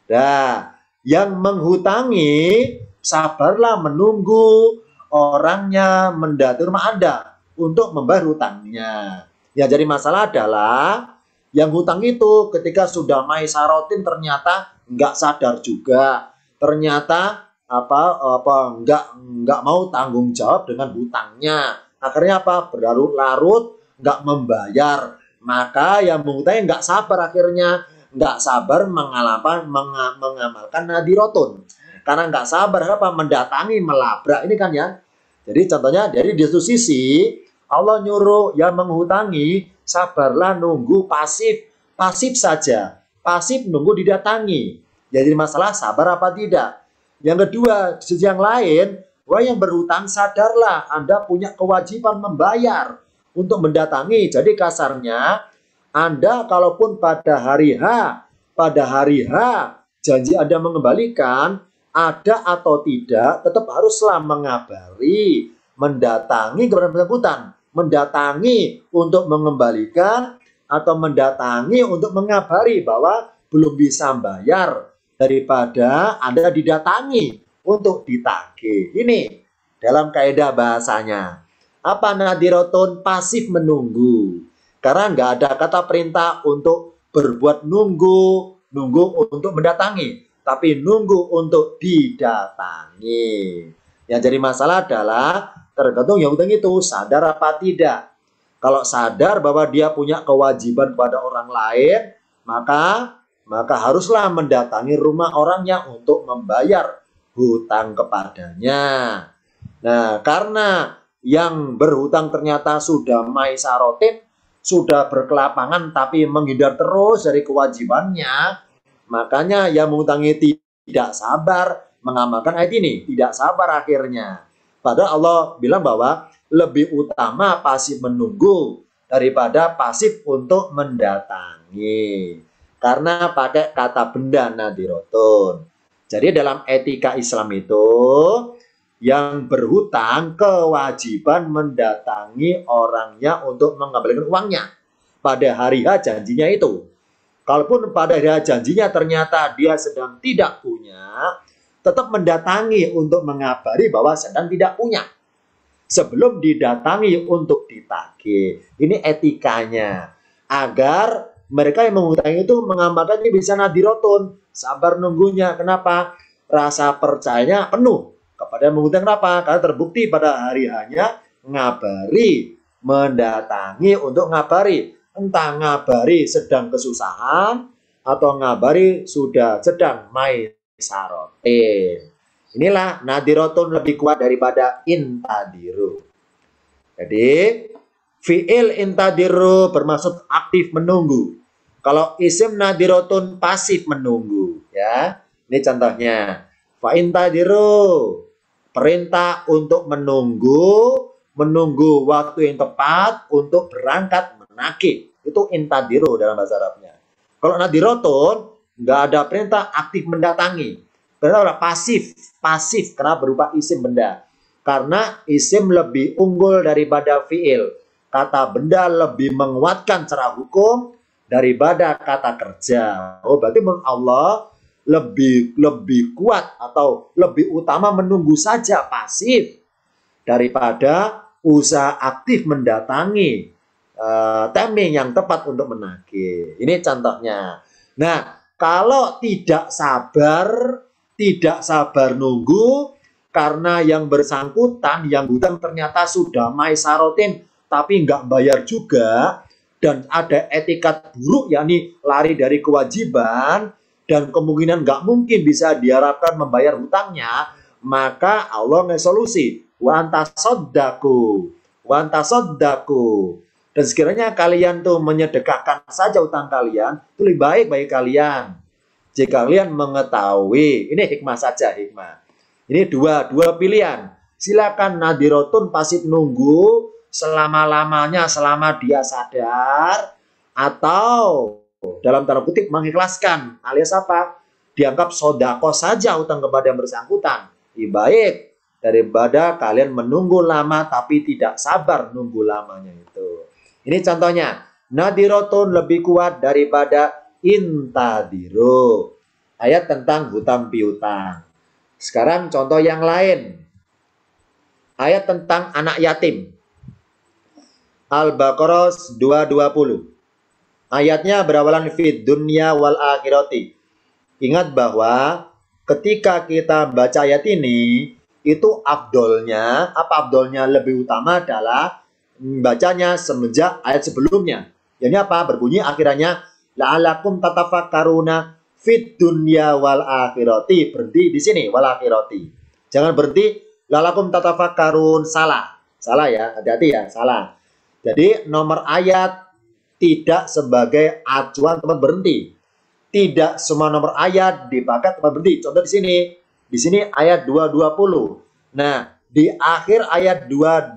Nah, yang menghutangi sabarlah menunggu orangnya mendatangi rumah Anda untuk membayar hutangnya. Ya, jadi masalah adalah yang hutang itu ketika sudah maisarotin ternyata nggak sadar juga, ternyata nggak mau tanggung jawab dengan hutangnya. Akhirnya apa? Berlarut-larut nggak membayar. Maka yang menghutangi nggak sabar, akhirnya nggak sabar mengamalkan nadirotun. Karena nggak sabar apa? Mendatangi, melabrak ini kan ya. Jadi contohnya dari di satu sisi Allah nyuruh yang menghutangi sabarlah nunggu pasif saja, pasif nunggu didatangi. Jadi masalah sabar apa tidak. Yang kedua, di sisi yang lain, wah yang berhutang sadarlah Anda punya kewajiban membayar untuk mendatangi. Jadi kasarnya Anda kalaupun pada hari H janji Anda mengembalikan, ada atau tidak, tetap haruslah mengabari, mendatangi kepada bersangkutan, mendatangi untuk mengembalikan atau mendatangi untuk mengabari bahwa belum bisa bayar, daripada Anda didatangi untuk ditagih. Ini dalam kaidah bahasanya. Apa nadirotun? Pasif menunggu. Karena nggak ada kata perintah untuk berbuat nunggu untuk mendatangi, tapi nunggu untuk didatangi. Yang jadi masalah adalah tergantung yang hutang itu sadar apa tidak. Kalau sadar bahwa dia punya kewajiban pada orang lain, maka haruslah mendatangi rumah orangnya untuk membayar hutang kepadanya. Nah, karena yang berhutang ternyata sudah maisarotin, sudah berkelapangan tapi menghindar terus dari kewajibannya, makanya yang menghutangi tidak sabar mengamalkan ayat ini, tidak sabar akhirnya. Padahal Allah bilang bahwa lebih utama pasif menunggu daripada pasif untuk mendatangi. Karena pakai kata benda nadirotun. Jadi dalam etika Islam itu, yang berhutang kewajiban mendatangi orangnya untuk mengembalikan uangnya pada hari H janjinya itu. Kalaupun pada hari H janjinya ternyata dia sedang tidak punya, tetap mendatangi untuk mengabari bahwa sedang tidak punya sebelum didatangi untuk ditagih. Ini etikanya, agar mereka yang menghutangi itu mengamalkan ini bisa nadirotun, sabar nunggunya. Kenapa? Rasa percayanya penuh kepada yang menghutang. Kenapa? Karena terbukti pada hari hanya ngabari, mendatangi untuk ngabari. Entah ngabari sedang kesusahan atau ngabari sudah sedang maisarotin. Inilah nadirotun lebih kuat daripada intadiru. Jadi fi'il intadiru bermaksud aktif menunggu. Kalau isim nadirotun pasif menunggu, ya. Ini contohnya. Fa intadiru, perintah untuk menunggu waktu yang tepat untuk berangkat menagih. Itu intadiru dalam bahasa Arabnya. Kalau nadirotun nggak ada perintah aktif mendatangi. Karena pasif karena berupa isim benda. Karena isim lebih unggul daripada fi'il. Kata benda lebih menguatkan secara hukum daripada kata kerja. Oh, berarti menurut Allah lebih kuat atau lebih utama menunggu saja pasif daripada usaha aktif mendatangi timing yang tepat untuk menagih. Ini contohnya. Nah, kalau tidak sabar nunggu karena yang bersangkutan, yang hutang ternyata sudah maisarotin tapi nggak bayar juga, dan ada etikat buruk yakni lari dari kewajiban dan kemungkinan nggak mungkin bisa diharapkan membayar hutangnya, maka Allah ngasih solusi, wa antasaddaku. Dan sekiranya kalian tuh menyedekahkan saja hutang kalian, itu lebih baik bagi kalian. Jika kalian mengetahui, ini hikmah saja, hikmah. Ini dua pilihan. Silakan nadirotun pasif nunggu selama-lamanya selama dia sadar, atau dalam tanda kutip mengikhlaskan, alias apa? Dianggap sodako saja hutang kepada yang bersangkutan. Lebih baik daripada kalian menunggu lama tapi tidak sabar nunggu lamanya itu. Ini contohnya, nadirotun lebih kuat daripada intadiro. Ayat tentang hutang piutang. Sekarang contoh yang lain. Ayat tentang anak yatim. Al-Baqarah 220. Ayatnya berawalan fid dunya wal akhirati. Ingat bahwa ketika kita baca ayat ini, itu afdolnya, apa afdolnya lebih utama adalah bacanya semenjak ayat sebelumnya. Jadi apa? Berbunyi akhirannya la'alakum tatafakkaruna fid dunya wal akhirati. Berhenti di sini wal akhirati. Jangan berhenti la'alakum tatafakkarun, salah. Salah ya, hati-hati ya, salah. Jadi nomor ayat tidak sebagai acuan tempat berhenti. Tidak semua nomor ayat dipakai tempat berhenti. Contoh di sini. Di sini ayat 220. Nah, di akhir ayat 219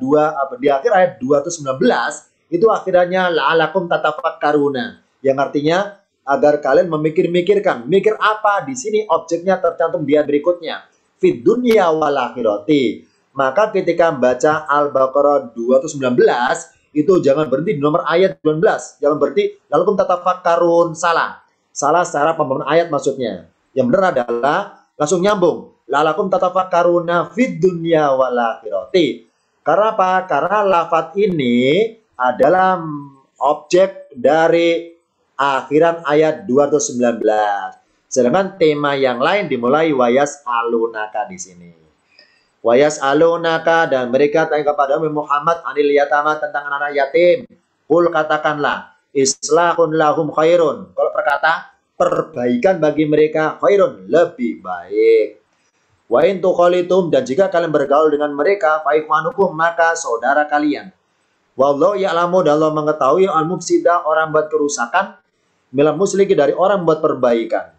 itu akhirnya la'alakum tatafakkaruna. Yang artinya agar kalian memikir-mikirkan. Mikir apa? Di sini objeknya tercantum di ayat berikutnya. Fid dunya wal akhirati. Maka ketika membaca Al-Baqarah 219 itu jangan berhenti di nomor ayat 19. Jangan berhenti lalu tatafakkarun, salah. Salah secara pembangunan ayat maksudnya. Yang benar adalah langsung nyambung. Lalakum tatafakkaruna fid dunya wal akhirati. Karena apa? Karena lafaz ini adalah objek dari akhiran ayat 219. Sedangkan tema yang lain dimulai wayas alunaka di sini. Wayas alunaka dan mereka tanya kepada Muhammad anil yatama tentang anak yatim. Qul katakanlah islahun lahum khairun. Kalau berkata perbaikan bagi mereka khairun lebih baik. Wa in tuqalitum dan jika kalian bergaul dengan mereka fa ikhwanukum maka saudara kalian. Wallahu ya'lamu dan Allah mengetahui al-mufsida orang buat kerusakan minal musliki dari orang buat perbaikan.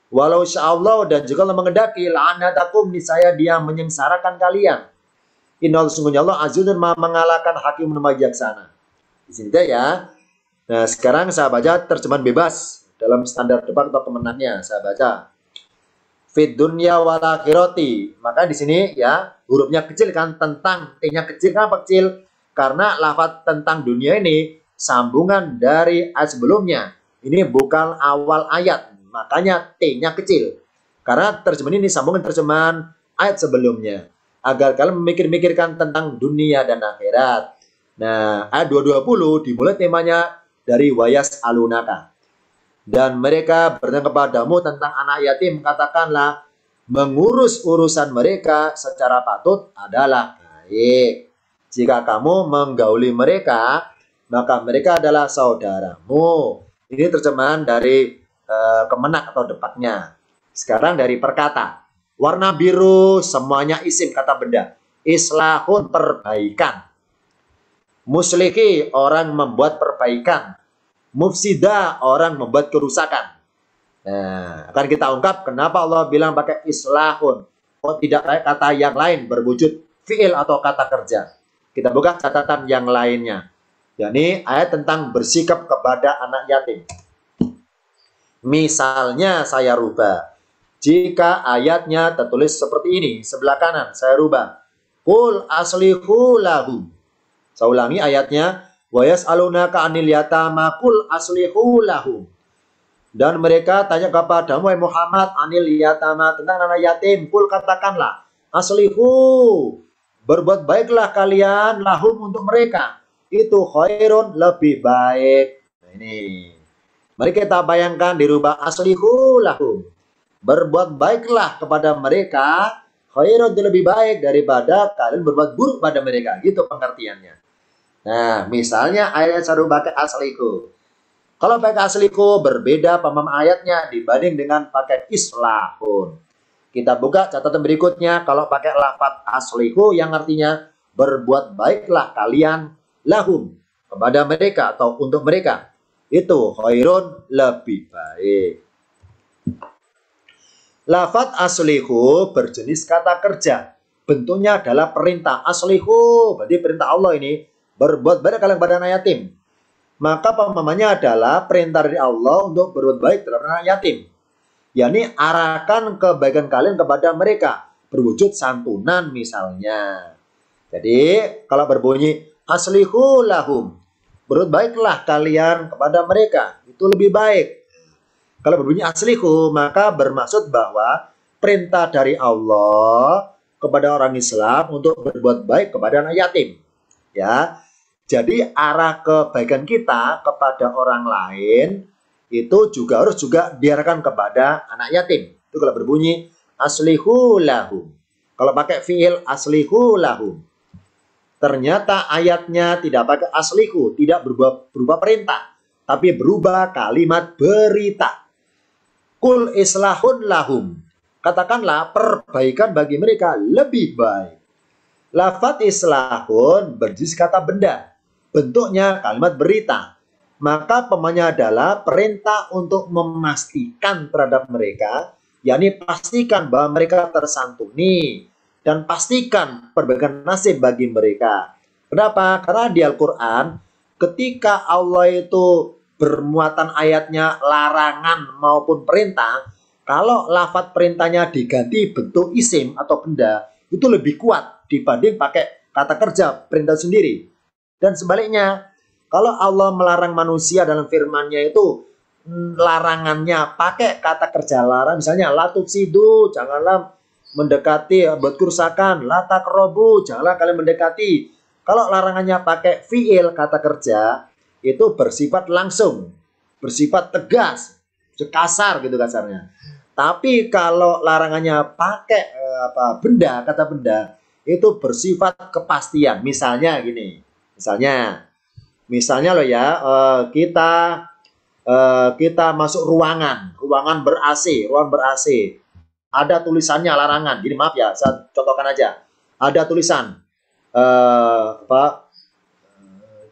Walau sya'allah dan juga Allah mengendaki la'anatakum niscaya dia menyengsarakan kalian. Innal sungguhnya Allah azizun maha mengalahkan hakim dan bijaksana. Di sini ya. Nah, sekarang saya baca terjemahan bebas dalam standar debat atau pemenangnya. Saya baca. Fid dunya wal akhirati. Maka di sini ya, hurufnya kecil kan tentang, T-nya kecil. Kenapa kecil? Karena lafaz tentang dunia ini sambungan dari ayat sebelumnya. Ini bukan awal ayat. Makanya T-nya kecil. Karena terjemahan ini sambungan terjemahan ayat sebelumnya. Agar kalian memikir-mikirkan tentang dunia dan akhirat. Nah, ayat 220 dimulai temanya dari wayas alunaka. Dan mereka bertanya kepadamu tentang anak yatim. Katakanlah, mengurus urusan mereka secara patut adalah baik. Jika kamu menggauli mereka, maka mereka adalah saudaramu. Ini terjemahan dari kemenak atau depannya. Sekarang dari perkata. Warna biru semuanya isim kata benda. Islahun perbaikan. Musliki orang membuat perbaikan. Mufsida orang membuat kerusakan. Nah, akan kita ungkap kenapa Allah bilang pakai islahun. Kok tidak pakai kata yang lain berwujud fiil atau kata kerja. Kita buka catatan yang lainnya. yakni ayat tentang bersikap kepada anak yatim. Misalnya saya rubah. Jika ayatnya tertulis seperti ini, sebelah kanan saya rubah. Qul aslihu lahum. Saya ulangi ayatnya. Wa yas'alunaka 'anil yatama qul aslihu lahum. Dan mereka tanya kepadamu wahai Muhammad 'anil yatama, tentang anak yatim. Qul katakanlah, aslihu, berbuat baiklah kalian lahum untuk mereka. Itu khairun, lebih baik. Nah, ini. Mari kita bayangkan dirubah aslihu lahum. Berbuat baiklah kepada mereka, khairun, itu lebih baik daripada kalian berbuat buruk pada mereka. Gitu pengertiannya. Nah, misalnya ayat saya rubah ke aslihu. Kalau pakai aslihu berbeda pemahaman ayatnya dibanding dengan pakai islahun. Kita buka catatan berikutnya. Kalau pakai lafaz aslihu yang artinya berbuat baiklah kalian lahum, kepada mereka atau untuk mereka. Itu khairun, lebih baik. Lafaz aslihu berjenis kata kerja. Bentuknya adalah perintah. Aslihu berarti perintah Allah ini. Berbuat baik kalian kepada anak yatim. Maka pemahamannya adalah perintah dari Allah untuk berbuat baik terhadap anak yatim. yakni arahkan kebaikan kalian kepada mereka. berwujud santunan misalnya. Jadi kalau berbunyi aslihu lahum, berbuat baiklah kalian kepada mereka, itu lebih baik. Kalau berbunyi aslihu, maka bermaksud bahwa perintah dari Allah kepada orang Islam untuk berbuat baik kepada anak yatim. Ya, jadi arah kebaikan kita kepada orang lain itu juga harus diarahkan kepada anak yatim. Itu kalau berbunyi aslihu lahum. Kalau pakai fiil aslihu lahum. Ternyata ayatnya tidak pakai aslihu, tidak berubah perintah, tapi berubah kalimat berita. Kul islahun lahum. Katakanlah perbaikan bagi mereka lebih baik. Lafaz islahun berjenis kata benda. Bentuknya kalimat berita. Maka pemahamannya adalah perintah untuk memastikan terhadap mereka, yakni pastikan bahwa mereka tersantuni dan pastikan perbaikan nasib bagi mereka. Kenapa? Karena di Al-Quran ketika Allah itu bermuatan ayatnya larangan maupun perintah, kalau lafaz perintahnya diganti bentuk isim atau benda, itu lebih kuat dibanding pakai kata kerja perintah sendiri. Dan sebaliknya, kalau Allah melarang manusia dalam firman-Nya itu larangannya pakai kata kerja larang, misalnya la tufsidu, janganlah mendekati, buat kerusakan, la taqrabu, janganlah kalian mendekati. Kalau larangannya pakai fiil kata kerja, itu bersifat langsung, bersifat tegas, kasar gitu kasarnya. Tapi kalau larangannya pakai benda, kata benda, itu bersifat kepastian. Misalnya gini, misalnya loh ya, kita masuk ruangan ruangan ber-AC. Ada tulisannya larangan. Gini, maaf ya, saya contohkan aja. Ada tulisan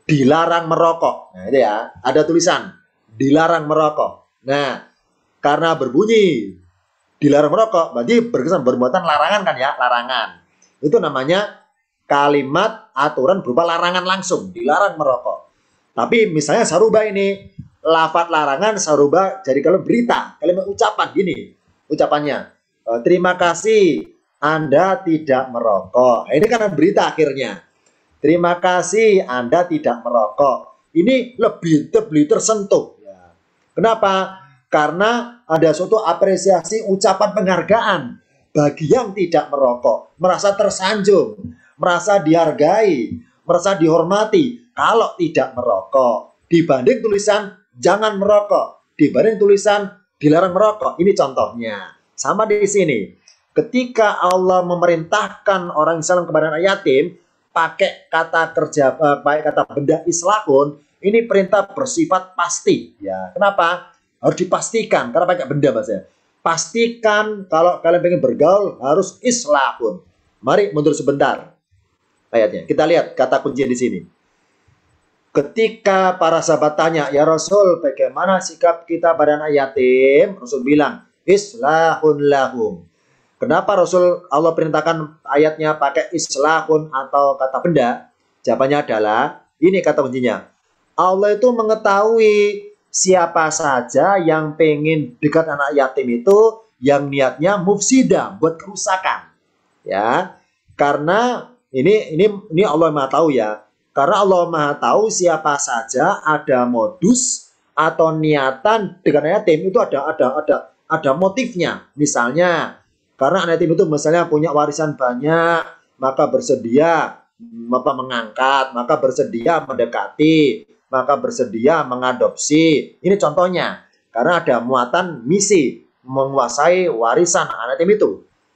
dilarang merokok. Nah, itu ya. Ada tulisan dilarang merokok. Nah, karena berbunyi dilarang merokok, berarti berkesan bermuatan larangan kan ya, larangan. Itu namanya kalimat aturan berupa larangan langsung, dilarang merokok. Tapi misalnya sarubah ini, lafaz larangan sarubah jadi kalimat berita, kalimat ucapan gini. Ucapannya, terima kasih Anda tidak merokok. Nah, ini kan berita akhirnya. Terima kasih Anda tidak merokok. Ini lebih tersentuh. Ya. Kenapa? Karena ada suatu apresiasi ucapan penghargaan bagi yang tidak merokok. Merasa tersanjung, merasa dihargai, merasa dihormati kalau tidak merokok. Dibanding tulisan jangan merokok, dibanding tulisan dilarang merokok. Ini contohnya. Sama di sini. Ketika Allah memerintahkan orang Islam kepada anak yatim, pakai kata kerja, pakai kata benda islahun, ini perintah bersifat pasti. Ya, kenapa? Harus dipastikan, karena pakai benda bahasanya. Pastikan kalau kalian pengen bergaul harus islahun. Mari mundur sebentar. Ayatnya. Kita lihat kata kunci di sini. Ketika para sahabat tanya, ya Rasul, bagaimana sikap kita pada anak yatim? Rasul bilang, islahun lahum. Kenapa Rasul Allah perintahkan ayatnya pakai islahun atau kata benda? Jawabannya adalah, ini kata kuncinya. Allah itu mengetahui siapa saja yang pengen dekat anak yatim itu yang niatnya mufsidah, buat kerusakan. Ya. Karena ini Allah Maha tahu ya. Karena Allah Maha tahu siapa saja ada modus atau niatan dekat anak yatim itu ada motifnya. Misalnya karena anak yatim itu misalnya punya warisan banyak, maka bersedia mengangkat, maka bersedia mendekati, maka bersedia mengadopsi. Ini contohnya. Karena ada muatan misi menguasai warisan anak yatim itu.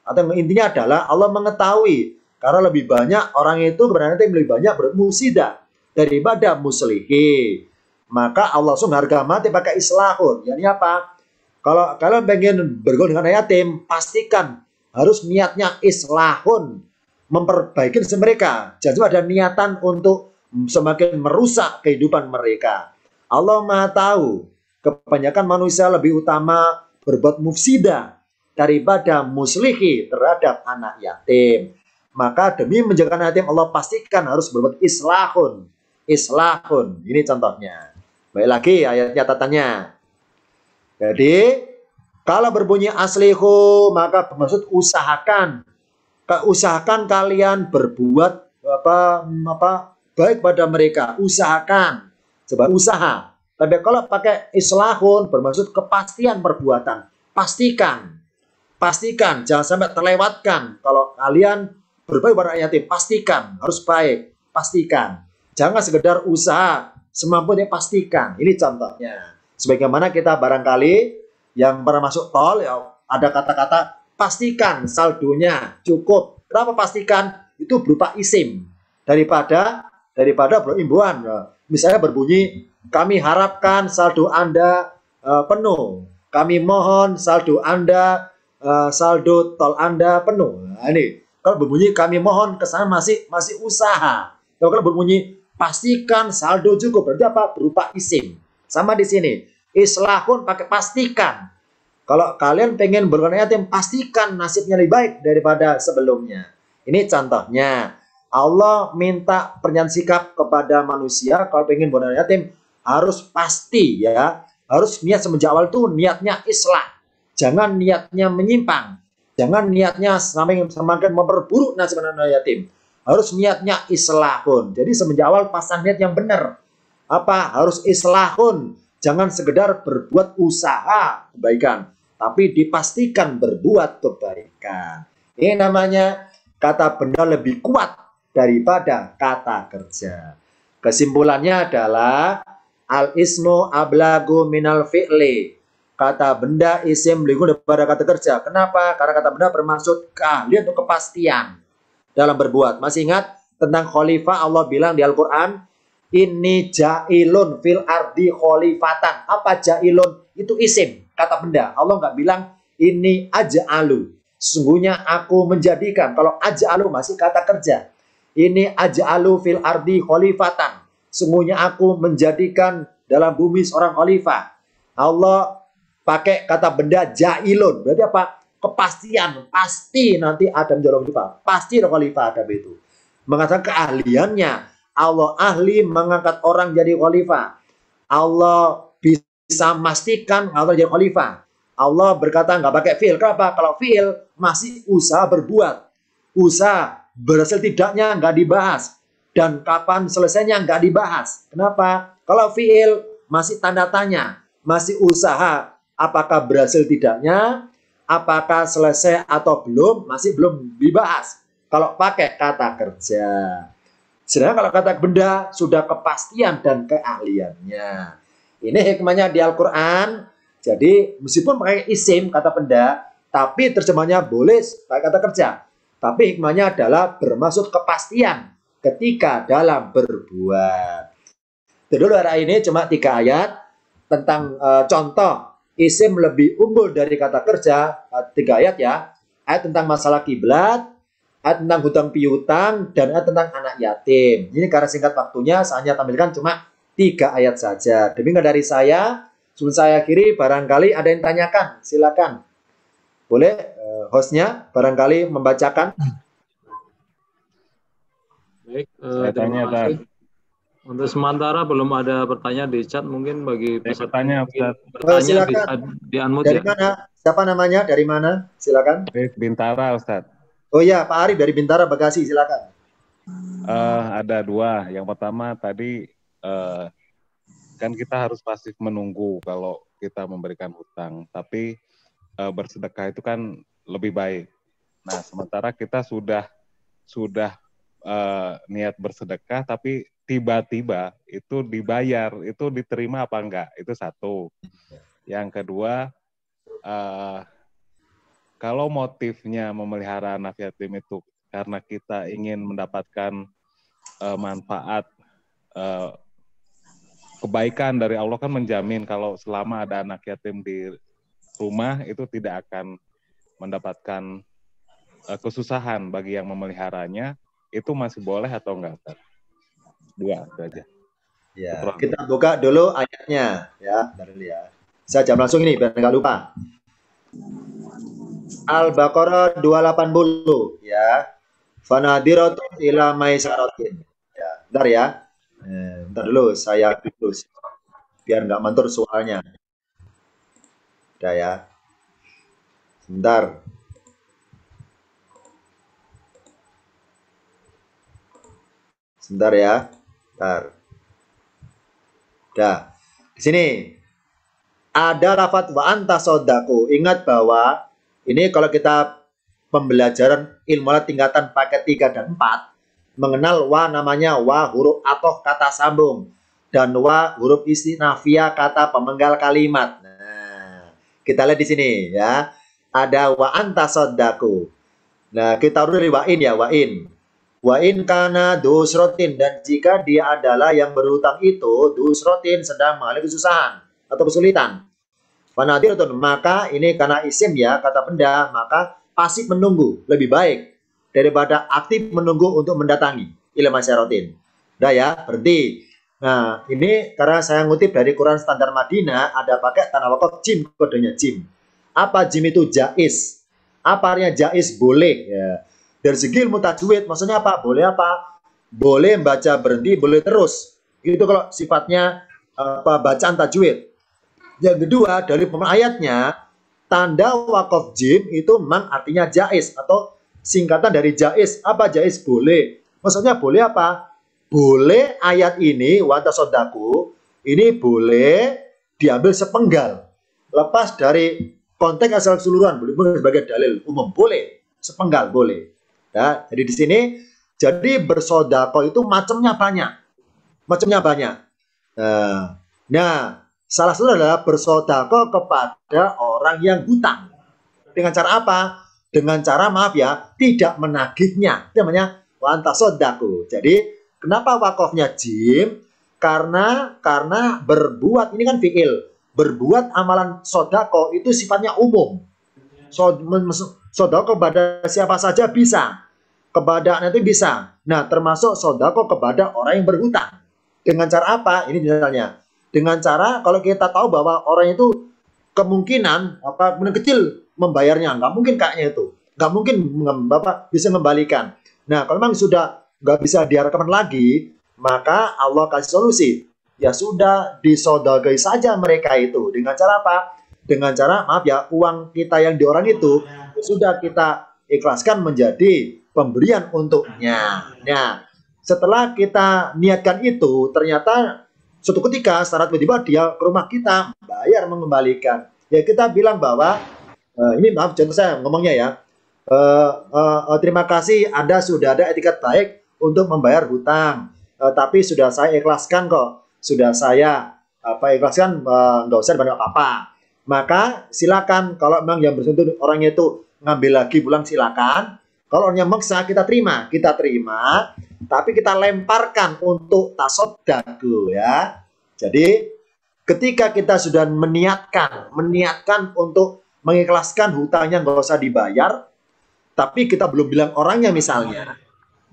Atau intinya adalah Allah mengetahui. Karena lebih banyak orang itu kepada anak yatim lebih banyak bermusidah daripada muslihi. Maka Allah langsung harga mati pakai islahun. Yani apa? Kalau kalian pengen bergaul dengan anak yatim, pastikan harus niatnya islahun, memperbaiki mereka. Jangan ada niatan untuk semakin merusak kehidupan mereka. Allah Maha tahu, kebanyakan manusia lebih utama berbuat mufsidah daripada muslihi terhadap anak yatim. Maka demi menjaga anak yatim, Allah pastikan harus berbuat islahun. Islahun, ini contohnya. Baik lagi ayat catatannya. Jadi, kalau berbunyi aslihu, maka bermaksud usahakan usahakan kalian berbuat baik pada mereka, usahakan, coba usaha. Tapi kalau pakai islahun bermaksud kepastian perbuatan, pastikan jangan sampai terlewatkan. Kalau kalian berbaik pada yatim, pastikan harus baik, pastikan. Jangan sekedar usaha, semampunya pastikan. Ini contohnya. Sebagaimana kita barangkali yang pernah masuk tol ya ada kata-kata pastikan saldonya cukup. Kenapa pastikan? Itu berupa isim daripada berimbuhan. Misalnya berbunyi kami harapkan saldo Anda penuh. Kami mohon saldo Anda saldo tol Anda penuh. Nah, ini kalau berbunyi kami mohon kesana masih usaha. Kalau berbunyi pastikan saldo cukup berarti apa? Berupa isim. Sama di sini. Islahun pakai pastikan. Kalau kalian pengen berkorban yatim, pastikan nasibnya lebih baik daripada sebelumnya. Ini contohnya. Allah minta pernyataan sikap kepada manusia kalau pengen berkorban yatim harus pasti ya. Harus niat semenjak awal tuh niatnya islah. Jangan niatnya menyimpang. Jangan niatnya semakin memperburuk nasib anak yatim. Harus niatnya islahun. Jadi semenjak awal pasang niat yang benar. Apa? Harus islahun. Jangan sekedar berbuat usaha kebaikan, tapi dipastikan berbuat kebaikan. Ini namanya kata benda lebih kuat daripada kata kerja. Kesimpulannya adalah al-ismu ablagu minal fi'li. Kata benda isim lebih daripada kata kerja. Kenapa? Karena kata benda bermaksud keahlian atau kepastian dalam berbuat. Masih ingat tentang khalifah Allah bilang di Al-Quran, ini ja'ilun fil ardi khalifatan. Apa ja'ilun? Itu isim, kata benda. Allah nggak bilang ini aja'alu. Sesungguhnya aku menjadikan. Kalau aja'alu masih kata kerja. Ini aja'alu fil ardi khalifatan. Sesungguhnya aku menjadikan dalam bumi seorang khalifah. Allah pakai kata benda ja'ilun. Berarti apa? Kepastian. Pasti nanti ada menjadi khalifah. Pasti ada khalifah ada itu. Mengatakan keahliannya. Allah ahli mengangkat orang jadi khalifah. Allah bisa memastikan Allah jadi khalifah. Allah berkata nggak pakai fi'il. Kenapa? Kalau fi'il masih usaha berbuat. Usaha berhasil tidaknya nggak dibahas. Dan kapan selesainya nggak dibahas. Kenapa? Kalau fi'il masih tanda tanya. Masih usaha. Apakah berhasil tidaknya? Apakah selesai atau belum? Masih belum dibahas. Kalau pakai kata kerja. Sedangkan kalau kata benda sudah kepastian dan keahliannya. Ini hikmahnya di Al-Quran. Jadi meskipun pakai isim kata benda, tapi terjemahnya boleh pakai kata kerja. Tapi hikmahnya adalah bermaksud kepastian ketika dalam berbuat. Dulu hari ini cuma 3 ayat tentang contoh isim lebih unggul dari kata kerja. 3 ayat ya. Ayat tentang masalah kiblat, ayat tentang hutang piutang, dan ayat tentang anak yatim. Ini karena singkat waktunya, saya hanya tampilkan cuma 3 ayat saja. Demikian dari saya. Sebelum saya akhiri, barangkali ada yang tanyakan. Silakan. Boleh hostnya barangkali membacakan. Baik, terima kasih. Untuk sementara belum ada pertanyaan di chat, mungkin bagi peserta bertanya di unmute. Dari mana? Siapa namanya? Dari mana? Silakan. Bintara, Ustaz. Oh ya, Pak Arif dari Bintara, Bekasi, silakan. Ada 2. Yang pertama tadi kan kita harus pasif menunggu kalau kita memberikan hutang, tapi bersedekah itu kan lebih baik. Nah, sementara kita sudah niat bersedekah, tapi tiba-tiba itu dibayar, itu diterima apa enggak? Itu satu. Yang kedua, kalau motifnya memelihara anak yatim itu karena kita ingin mendapatkan manfaat, kebaikan dari Allah kan menjamin kalau selama ada anak yatim di rumah itu tidak akan mendapatkan kesusahan bagi yang memeliharanya. Itu masih boleh atau enggak? 2 itu aja. Ya, kita buka dulu ayatnya ya, ya. Saya jam langsung ini biar nggak lupa. Al-Baqarah 280 ya. Fanadiratun ila maisaratin. Ya, bentar ya. Bentar dulu saya dulu biar nggak mantur soalnya. Udah ya. Bentar. Sebentar ya. Bentar. Dah. Di sini ada lafadz wa anta sodaku. Ingat bahwa ini kalau kita pembelajaran ilmu tingkatan paket 3 dan 4 mengenal wa namanya wa huruf atoh kata sambung dan wa huruf istinafiyah kata pemenggal kalimat. Nah, kita lihat di sini ya. Ada wa anta sodaku. Nah, kita urut dari wa'in ya, wa'in. Wa'in kana dusrotin, dan jika dia adalah yang berhutang itu, dusrotin sedang mengalami kesusahan atau kesulitan. Fanadirun, maka ini karena isim ya, kata benda, maka pasif menunggu lebih baik daripada aktif menunggu untuk mendatangi. Ila masyarotin. Udah ya, berhenti. Nah, ini karena saya ngutip dari Quran Standar Madinah, ada pakai tanah wakaf jim, kodenya jim. Apa jim itu? Jais. Apa artinya jais? Boleh ya. Dari segi ilmu tajwid maksudnya apa? Boleh apa? Boleh baca berhenti, boleh terus. Itu kalau sifatnya bacaan tajwid. Yang kedua, dari ayatnya tanda wakaf jim itu memang artinya jais atau singkatan dari jais. Apa jais? Boleh. Maksudnya boleh apa? Boleh ayat ini wanta sodaku ini boleh diambil sepenggal. Lepas dari konteks asal keseluruhan, boleh sebagai dalil umum, boleh sepenggal, boleh. Ya, jadi di sini jadi bersodako itu macamnya banyak, Nah, salah satu adalah bersodako kepada orang yang hutang. Dengan cara apa? Dengan cara maaf ya, tidak menagihnya. Itu namanya wanta sodaku. Jadi kenapa wakofnya jim? Karena berbuat ini kan fiil. Berbuat amalan sodako itu sifatnya umum. Sodako kepada siapa saja bisa. Kepada nanti bisa. Nah, termasuk sodako kepada orang yang berhutang. Dengan cara apa? Ini misalnya. Dengan cara kalau kita tahu bahwa orang itu kemungkinan kecil membayarnya. Nggak mungkin kayaknya itu. Nggak mungkin bisa membalikan. Nah, kalau memang sudah nggak bisa diharapkan lagi, maka Allah kasih solusi. Ya sudah, disodagai saja mereka itu. Dengan cara apa? Dengan cara, maaf ya, uang kita yang di orang itu sudah kita ikhlaskan menjadi pemberian untuknya. Nah, setelah kita niatkan itu, ternyata suatu ketika secara tiba-tiba dia ke rumah kita bayar mengembalikan. Ya kita bilang bahwa ini maaf contoh saya ngomongnya ya. Terima kasih Anda sudah ada etikat baik untuk membayar hutang. Tapi sudah saya ikhlaskan kok. Sudah saya ikhlaskan, nggak usah dibayar apa-apa. Maka silakan kalau memang yang bersentuh orangnya itu ngambil lagi pulang silakan. Kalau orangnya maksa kita terima, tapi kita lemparkan untuk tasodaku ya. Jadi ketika kita sudah meniatkan untuk mengikhlaskan hutangnya nggak usah dibayar, tapi kita belum bilang orangnya misalnya,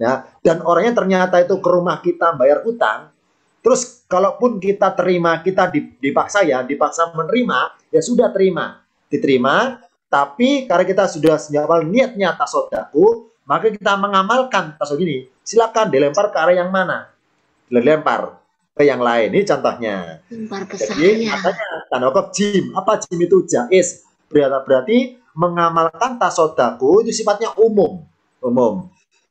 ya, dan orangnya ternyata itu ke rumah kita bayar hutang. Terus kalaupun kita terima, kita dipaksa menerima, ya sudah diterima. Tapi karena kita sudah sejak awal niatnya tasodaku, maka kita mengamalkan tasod ini. Silakan dilempar ke arah yang mana? Dilempar ke yang lain. Ini contohnya. Lempar ke Jadi makanya tanda wakaf jim. Apa jim itu? Jais. Berarti mengamalkan tasodaku itu sifatnya umum.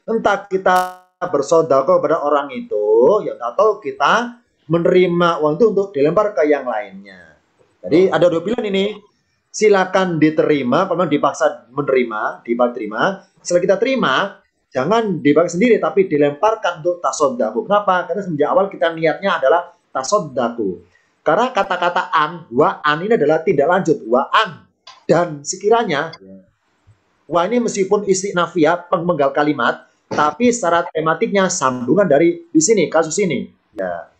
Entah kita bersodako kepada orang itu, ya atau kita menerima uang itu untuk dilempar ke yang lainnya. Jadi ada dua pilihan ini. Silakan diterima, kalau dipaksa menerima, diterima. Setelah kita terima, jangan dipakai sendiri, tapi dilemparkan untuk tasodaku. Kenapa? Karena sejak awal kita niatnya adalah tasodaku. Karena kata-kata wa'an ini adalah tindak lanjut, wa'an. Dan sekiranya, wa ini meskipun istinafiyah, penggal kalimat, tapi secara tematiknya sambungan dari di sini, kasus ini. Ya.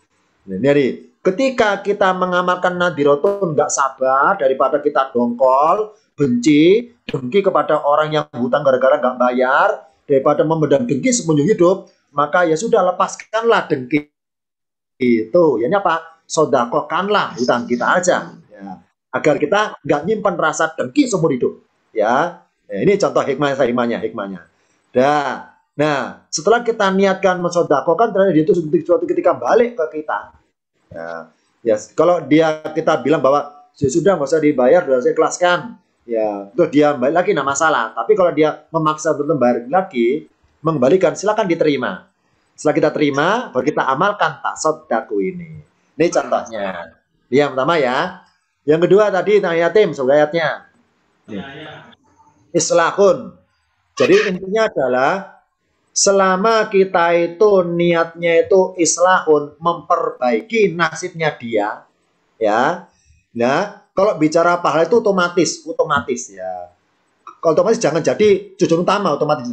Jadi, ketika kita mengamalkan nadirotun nggak sabar daripada kita dongkol, dengki kepada orang yang hutang gara-gara nggak bayar, daripada memendam dengki seumur hidup, maka ya sudah lepaskanlah dengki itu. Ya ini apa? Sodakokanlah hutang kita aja, ya. Agar kita nggak nyimpan rasa dengki seumur hidup. Ya, ini contoh hikmahnya. Nah, setelah kita niatkan mensodakokan, ternyata itu suatu ketika balik ke kita. Ya, kalau kita bilang bahwa sudah nggak usah dibayar, sudah saya ikhlaskan, ya, terus dia balik lagi, nah masalah. Tapi kalau dia memaksa untuk membayar lagi, mengembalikan, silakan diterima. Setelah kita terima, baru kita amalkan tasodaku ini. Ini contohnya. Ini yang pertama ya. Yang kedua tadi tentang yatim, sebagai ayatnya. Islahun. Jadi intinya adalah selama kita itu niatnya itu islahun, memperbaiki nasibnya dia, ya. Nah, kalau bicara pahala itu otomatis ya. Kalau otomatis jangan jadi tujuan utama otomatis.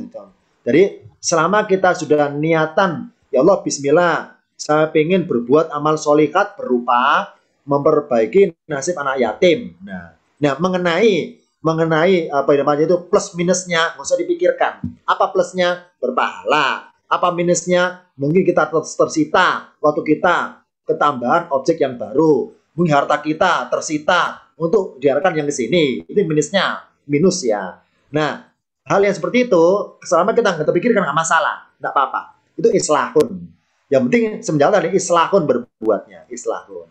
Jadi selama kita sudah niatan, ya Allah Bismillah, saya ingin berbuat amal sholihat berupa memperbaiki nasib anak yatim. Nah mengenai apa namanya itu plus minusnya nggak usah dipikirkan. Apa plusnya? Berpahala. Apa minusnya? Mungkin kita tersita waktu kita ketambahan objek yang baru. Mungkin harta kita tersita untuk diarahkan yang ke sini. Itu minusnya, minus ya. Nah, hal yang seperti itu selama kita nggak terpikirkan nggak masalah, nggak apa-apa. Itu islahun. Yang penting semenjak tadi islahun berbuatnya, islahun.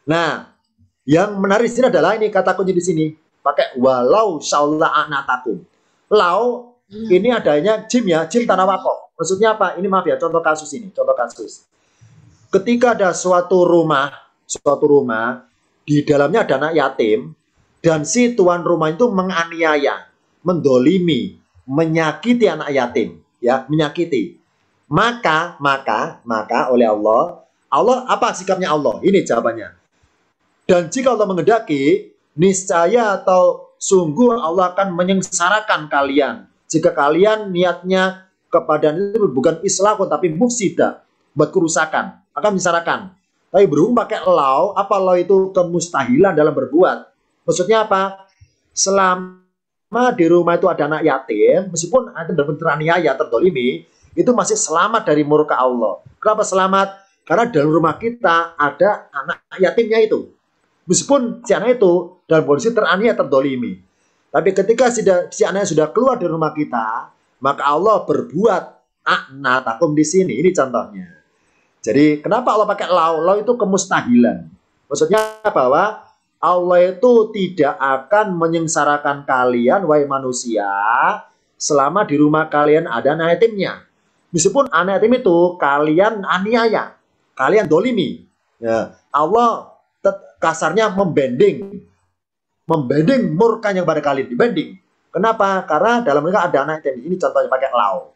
Nah, yang menarik di sini adalah ini kata kunci di sini pakai walau syaulla anatakum. Lau ini adanya jim ya, jim tanah wakaf. Maksudnya apa? Ini maaf ya, contoh kasus ini, contoh kasus. Ketika ada suatu rumah di dalamnya ada anak yatim dan si tuan rumah itu menganiaya, mendolimi, menyakiti anak yatim, ya, menyakiti. Maka oleh Allah apa sikapnya Allah? Ini jawabannya. Dan jika Allah menghendaki, niscaya atau sungguh Allah akan menyengsarakan kalian. Jika kalian niatnya kepada itu bukan islahun tapi mufsidah, buat kerusakan, akan menyengsarakan. Tapi berhubung pakai lau, apa lau itu kemustahilan dalam berbuat? Maksudnya apa? Selama di rumah itu ada anak yatim, meskipun ada benar-benar aniaya, terdolimi, itu masih selamat dari murka Allah. Kenapa selamat? Karena dalam rumah kita ada anak yatimnya itu. Meskipun si anak itu dalam kondisi teraniaya, terdolimi. Tapi ketika si anak sudah keluar dari rumah kita, maka Allah berbuat a'natakum di sini. Ini contohnya. Jadi kenapa Allah pakai lau? Lau itu kemustahilan. Maksudnya bahwa Allah itu tidak akan menyengsarakan kalian, wahai manusia, selama di rumah kalian ada anak yatimnya. Meskipun anak yatim itu kalian aniaya, kalian dolimi. Ya, Allah kasarnya membanding murkanya pada kalian, dibanding. Kenapa? Karena dalam mereka ada anak yatim. Ini contohnya pakai lau.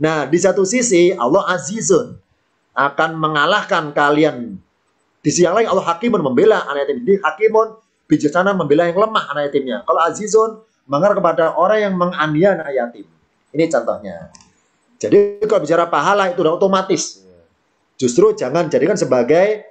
Nah, di satu sisi Allah azizun, akan mengalahkan kalian. Di sisi yang lain Allah hakimun, membela anak yatim. Di hakimun bijaksana membela yang lemah anak yatimnya. Kalau azizun mengarah kepada orang yang menganiaya anak yatim. Ini contohnya. Jadi kalau bicara pahala itu udah otomatis. Justru jangan jadikan sebagai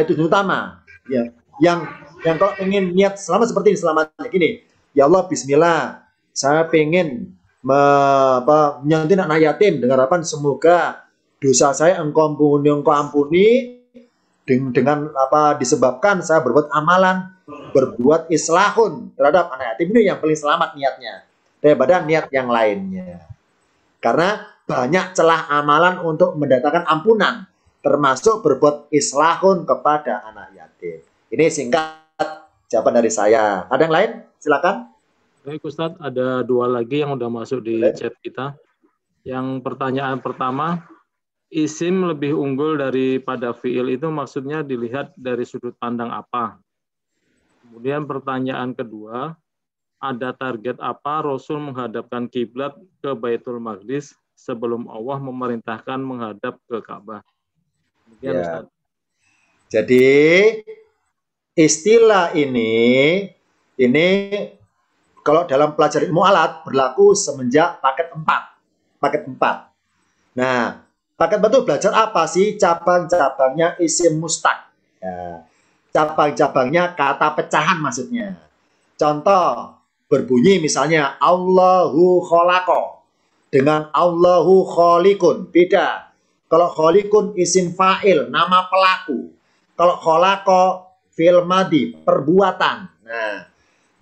tujuan utama. Ya, yang kalau ingin niat selama seperti ini, selamatnya gini. Ya Allah Bismillah, saya pengen menyantin anak yatim dengan harapan semoga dosa saya engkau ampuni dengan disebabkan saya berbuat amalan, berbuat islahun terhadap anak yatim. Ini yang paling selamat niatnya daripada niat yang lainnya. Karena banyak celah amalan untuk mendatangkan ampunan, termasuk berbuat islahun kepada anak yatim. Ini singkat jawaban dari saya. Ada yang lain? Silakan. Baik Ustadz, ada dua lagi yang udah masuk di chat kita. Yang pertanyaan pertama, isim lebih unggul daripada fiil itu maksudnya dilihat dari sudut pandang apa? Kemudian pertanyaan kedua, ada target apa Rasul menghadapkan kiblat ke Baitul Maqdis sebelum Allah memerintahkan menghadap ke Ka'bah? Kemudian Ustaz. Jadi istilah ini kalau dalam pelajaran ilmu alat berlaku semenjak paket 4. Nah, paket 4 itu belajar apa sih? Cabang-cabangnya isim mustaq. Ya, cabang-cabangnya kata pecahan maksudnya. Contoh berbunyi misalnya Allahu kholaqa dengan Allahu kholikun. Beda. Kalau kholikun isim fa'il, nama pelaku. Kalau kholaqa fi'il madhi, perbuatan. Nah,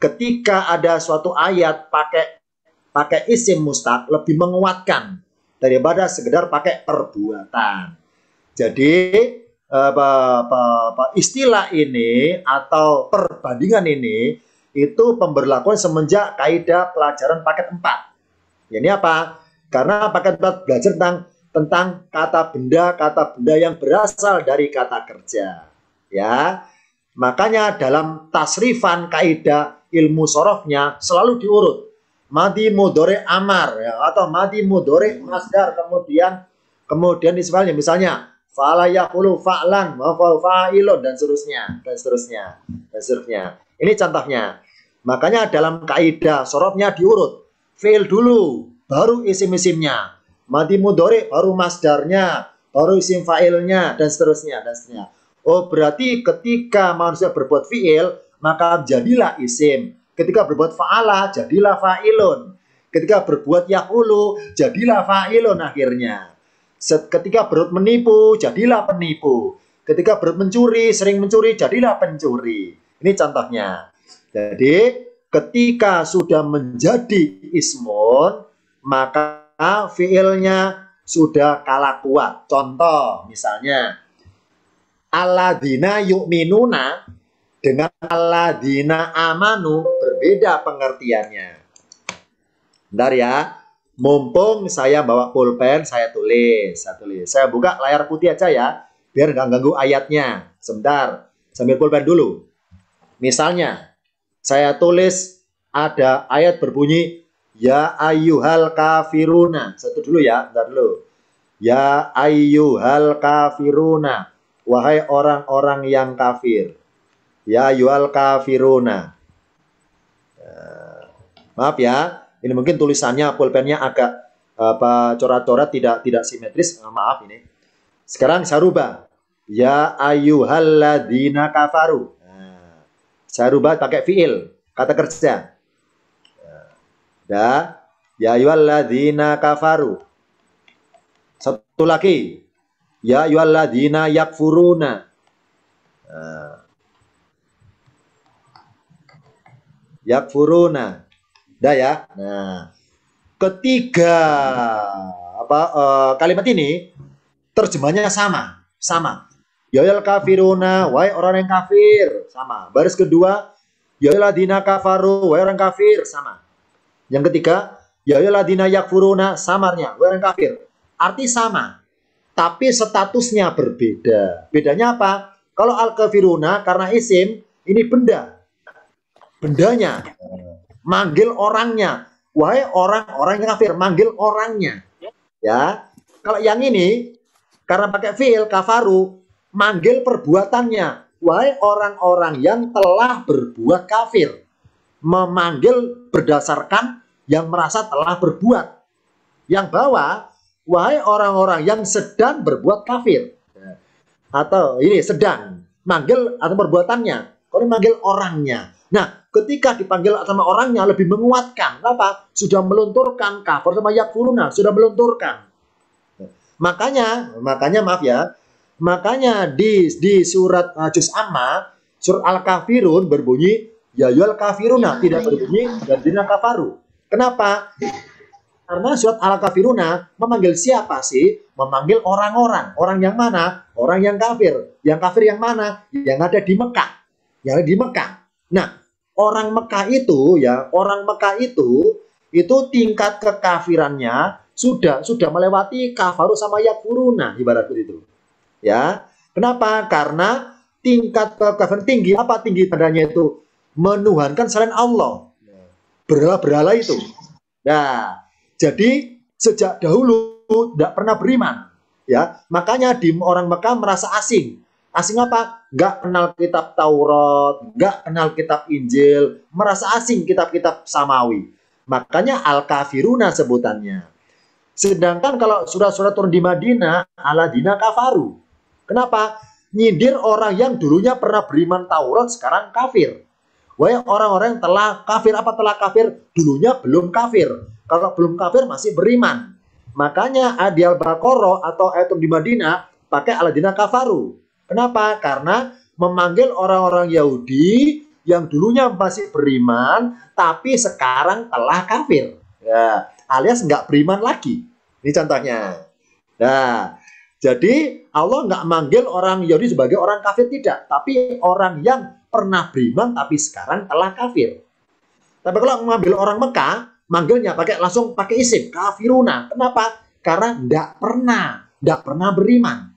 ketika ada suatu ayat pakai isim mustaq lebih menguatkan daripada sekedar pakai perbuatan. Jadi istilah ini atau perbandingan ini itu pemberlakuan semenjak kaidah pelajaran paket 4. Ini apa? Karena apa? Kita belajar tentang kata benda yang berasal dari kata kerja. Ya, makanya dalam tasrifan kaidah ilmu sorofnya selalu diurut. Madi mudhari amar ya, atau madi mudhari masdar, kemudian ismnya misalnya fa'ala yaqulu fa'lan wa fa'ilun dan seterusnya. Ini contohnya. Makanya dalam kaidah sorofnya diurut. Fi'il dulu, baru isim-isimnya. Madi mudhari baru masdarnya, baru isim fa'ilnya dan seterusnya. Oh, berarti ketika manusia berbuat fi'il, maka jadilah isim. Ketika berbuat fa'ala, jadilah fa'ilun. Ketika berbuat yaqulu, jadilah fa'ilun akhirnya. Ketika berbuat menipu, jadilah penipu. Ketika berbuat mencuri, sering mencuri, jadilah pencuri. Ini contohnya. Jadi, ketika sudah menjadi ismun, maka fi'ilnya sudah kalah kuat. Contoh, misalnya, alladzina yu'minuna dengan alladzina amanu berbeda pengertiannya. Bentar ya. Mumpung saya bawa pulpen, saya tulis. Saya buka layar putih aja ya, biar nggak ganggu ayatnya. Sebentar, sambil pulpen dulu. Misalnya, saya tulis ada ayat berbunyi, ya ayyuhal kafiruna. Satu dulu ya, bentar dulu. Ya ayyuhal kafiruna. Wahai orang-orang yang kafir. Ya ayyuhal kafiruna. Maaf ya, ini mungkin tulisannya pulpennya agak coret-coret tidak simetris. Maaf ini. Sekarang saya rubah. Ya ayyuhalladzina kafaru. Saya rubah pakai fiil, kata kerja. Ya ayyuhalladzina kafaru. Satu lagi. Ya ayyuhalladzina yakfuruna. Yakfuruna. Dah ya. Nah, ketiga kalimat ini terjemahnya sama. Ya ayyuhal kafiruna, wahai orang yang kafir, sama. Baris kedua, ya ayyuhalladzina kafaru, wahai orang kafir, sama. Yang ketiga, ya ayyuhalladzina yakfuruna, samarnya, wahai orang kafir. Arti sama, tapi statusnya berbeda. Bedanya apa? Kalau al-kafiruna karena isim, ini benda. Bendanya. Manggil orangnya. Wahai orang-orang yang kafir, manggil orangnya. Ya. Kalau yang ini karena pakai fiil kafaru, manggil perbuatannya. Wahai orang-orang yang telah berbuat kafir. Memanggil berdasarkan yang merasa telah berbuat. Yang bawah, wahai orang-orang yang sedang berbuat kafir. Atau ini sedang manggil atau perbuatannya. Kalau manggil orangnya. Nah, ketika dipanggil sama orangnya lebih menguatkan. Kenapa? Sudah melunturkan kafir sama yakfuruna, sudah melunturkan. Makanya maaf ya. Makanya di surat Juz Amma, surat Al-Kafirun berbunyi ya ayyuhal kafiruna, tidak berbunyi alladzina kafaru. Kenapa? Karena surat Al-Kafiruna memanggil siapa sih? Memanggil orang-orang. Orang yang mana? Orang yang kafir. Yang kafir yang mana? Yang ada di Mekah. Yang ada di Mekah. Nah, orang Mekah itu tingkat kekafirannya sudah melewati kafaru sama yakfuruna ibarat itu. Ya. Kenapa? Karena tingkat kekafiran tinggi. Apa tinggi tandanya itu? Menuhankan selain Allah. Berhala-berhala itu. Nah, jadi sejak dahulu tidak pernah beriman. Ya, makanya di orang Mekah merasa asing. Asing apa? Nggak kenal kitab Taurat, nggak kenal kitab Injil, merasa asing kitab-kitab Samawi. Makanya Al-Kafiruna sebutannya. Sedangkan kalau surat-surat turun di Madinah, alladzina kafaru. Kenapa? Nyindir orang yang dulunya pernah beriman Taurat, sekarang kafir. Wahai orang-orang yang telah kafir, apa telah kafir? Dulunya belum kafir. Kalau belum kafir masih beriman. Makanya di Al-Baqarah atau ayat di Madinah pakai alladzina kafaru. Kenapa? Karena memanggil orang-orang Yahudi yang dulunya masih beriman, tapi sekarang telah kafir. Ya, alias nggak beriman lagi. Ini contohnya. Nah, jadi Allah nggak manggil orang Yahudi sebagai orang kafir, tidak. Tapi orang yang pernah beriman, tapi sekarang telah kafir. Tapi kalau mengambil orang Mekah, manggilnya langsung pakai isim kafiruna. Kenapa? Karena tidak pernah beriman.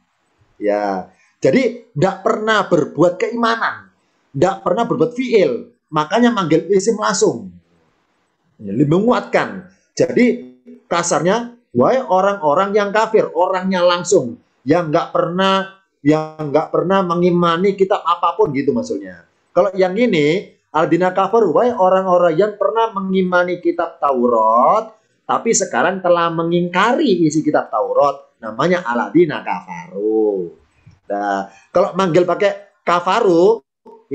Ya, jadi tidak pernah berbuat keimanan, tidak pernah berbuat fiil, makanya manggil isim langsung. Lebih menguatkan. Jadi kasarnya, wahai orang-orang yang kafir, orangnya langsung, yang nggak pernah mengimani kitab apapun gitu maksudnya. Kalau yang ini Aldina kafaru, wahai orang-orang yang pernah mengimani kitab Taurat, tapi sekarang telah mengingkari isi kitab Taurat, namanya aladina kafaru. Nah, kalau manggil pakai kafaru,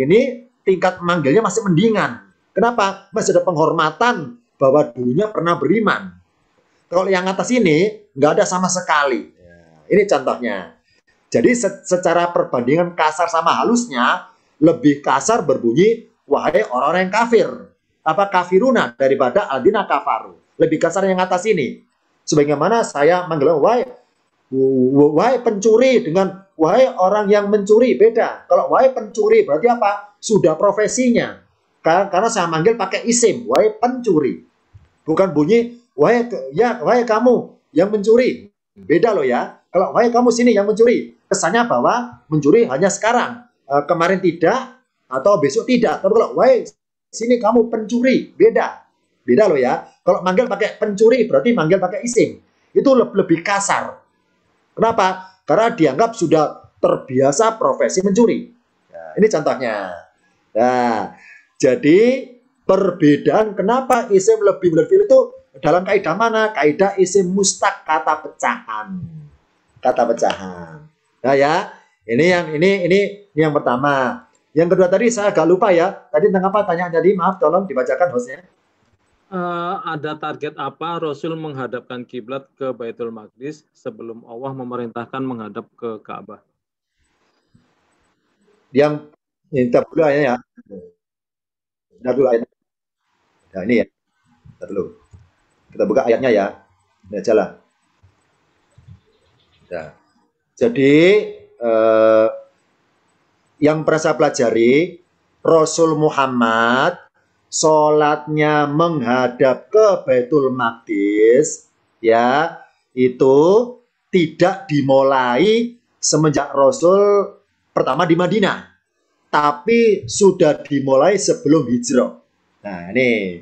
ini tingkat manggilnya masih mendingan. Kenapa? Masih ada penghormatan bahwa dulunya pernah beriman. Kalau yang atas ini nggak ada sama sekali. Ini contohnya. Jadi secara perbandingan kasar sama halusnya, lebih kasar berbunyi wahai orang-orang yang kafir. Apa kafiruna daripada aldina kafaru. Lebih kasar yang atas ini. Sebagaimana saya manggil wahai pencuri dengan wahai orang yang mencuri, beda. Kalau wahai pencuri berarti apa? Sudah profesinya. Karena saya manggil pakai isim, wahai pencuri. Bukan bunyi wahai kamu yang mencuri. Beda loh ya. Kalau wahai kamu sini yang mencuri, kesannya bahwa mencuri hanya sekarang. Kemarin tidak atau besok tidak. Tapi kalau wahai sini kamu pencuri, beda. Beda loh ya. Kalau manggil pakai pencuri berarti manggil pakai isim. Itu lebih kasar. Kenapa? Karena dianggap sudah terbiasa profesi mencuri. Nah, ini contohnya. Nah, jadi perbedaan kenapa isim lebih berfil itu dalam kaidah mana? Kaidah isim mustaq, kata pecahan. Kata pecahan. Nah ya, ini yang pertama. Yang kedua tadi saya agak lupa ya. Tadi tentang apa tanya tadi? Maaf, tolong dibacakan hostnya. Ada target apa Rasul menghadapkan kiblat ke Baitul Maqdis sebelum Allah memerintahkan menghadap ke Ka'bah? Yang kita dulu ayatnya ya. Kita dulu ayatnya. Nah ini ya. Kita dulu. Kita buka ayatnya ya. Ini aja lah. Nah. Jadi yang pernah saya pelajari, Rasul Muhammad sholatnya menghadap ke Baitul Maqdis, ya, itu tidak dimulai semenjak Rasul pertama di Madinah, tapi sudah dimulai sebelum hijrah. Nah ini,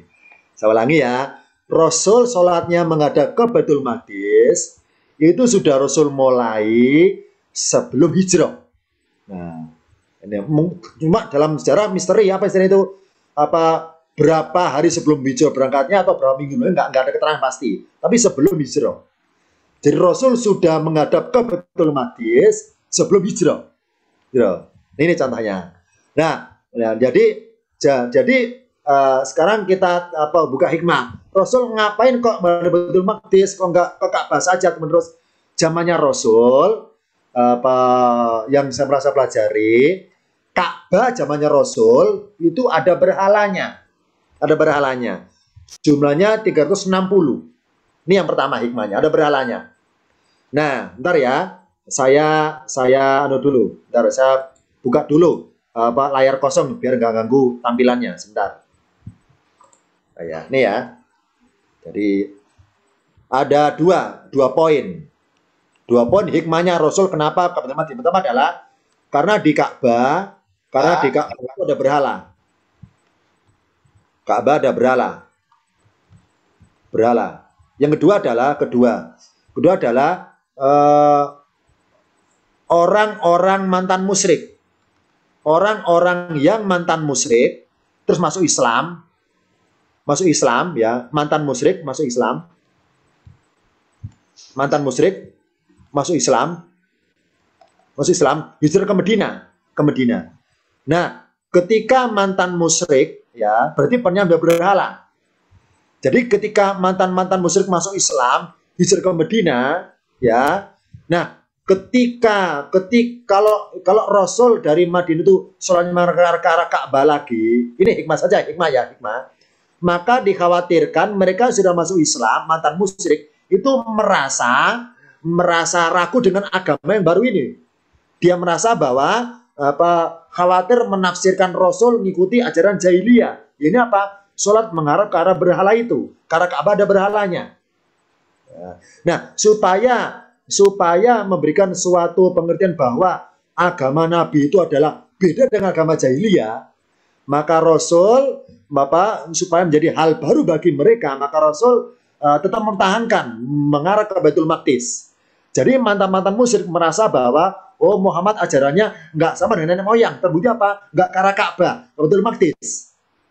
saya ulangi ya, Rasul sholatnya menghadap ke Baitul Maqdis, itu sudah Rasul mulai sebelum hijrah. Nah, ini cuma dalam sejarah misteri apa istilah itu, apa berapa hari sebelum hijrah berangkatnya atau berapa minggu nggak ada keterangan pasti, tapi sebelum hijrah. Jadi Rasul sudah menghadap ke Baitul Maqdis sebelum hijrah. Ini contohnya. Nah, jadi sekarang kita buka hikmah. Rasul ngapain kok Baitul Maqdis, kok nggak ke Ka'bah saja? Terus zamannya Rasul yang saya merasa pelajari, Ka'bah zamannya Rasul itu ada berhalanya. Ada berhalanya. Jumlahnya 360. Ini yang pertama hikmahnya, ada berhalanya. Nah, bentar ya. Saya dulu. Bentar, saya buka dulu layar kosong biar nggak ganggu tampilannya. Sebentar. Nah, ya, ini ya. Jadi ada dua poin. Dua poin hikmahnya Rasul kenapa pertama adalah karena di Ka'bah itu ada berhala. Ka'bah ada berhala. Yang kedua adalah orang-orang mantan musyrik. Orang-orang yang mantan musyrik terus masuk Islam ya, mantan musyrik masuk Islam. Mantan musyrik masuk Islam, hijrah ke Medina. Nah, ketika mantan musyrik ya, berarti penyembah berhala. Jadi ketika mantan musyrik masuk Islam, hijrah ke Medina, ya. Nah, kalau Rasul dari Madinah itu sholatnya ke arah Ka'bah lagi, ini hikmah saja, hikmah. Maka dikhawatirkan mereka sudah masuk Islam, mantan musyrik itu merasa ragu dengan agama yang baru ini. Dia merasa bahwa khawatir menafsirkan Rasul mengikuti ajaran jahiliyah. Ini apa? Sholat menghadap ke arah berhala itu. karena Ka'bah ada berhalanya. Nah, supaya memberikan suatu pengertian bahwa agama Nabi itu adalah beda dengan agama jahiliyah, maka Rasul supaya menjadi hal baru bagi mereka, maka Rasul tetap mempertahankan mengarah ke Baitul Maqdis. Jadi mantan-mantan musyrik merasa bahwa Muhammad ajarannya nggak sama dengan nenek moyang. Terbukti apa? Nggak ke arah Ka'bah, ke Baitul Maqdis.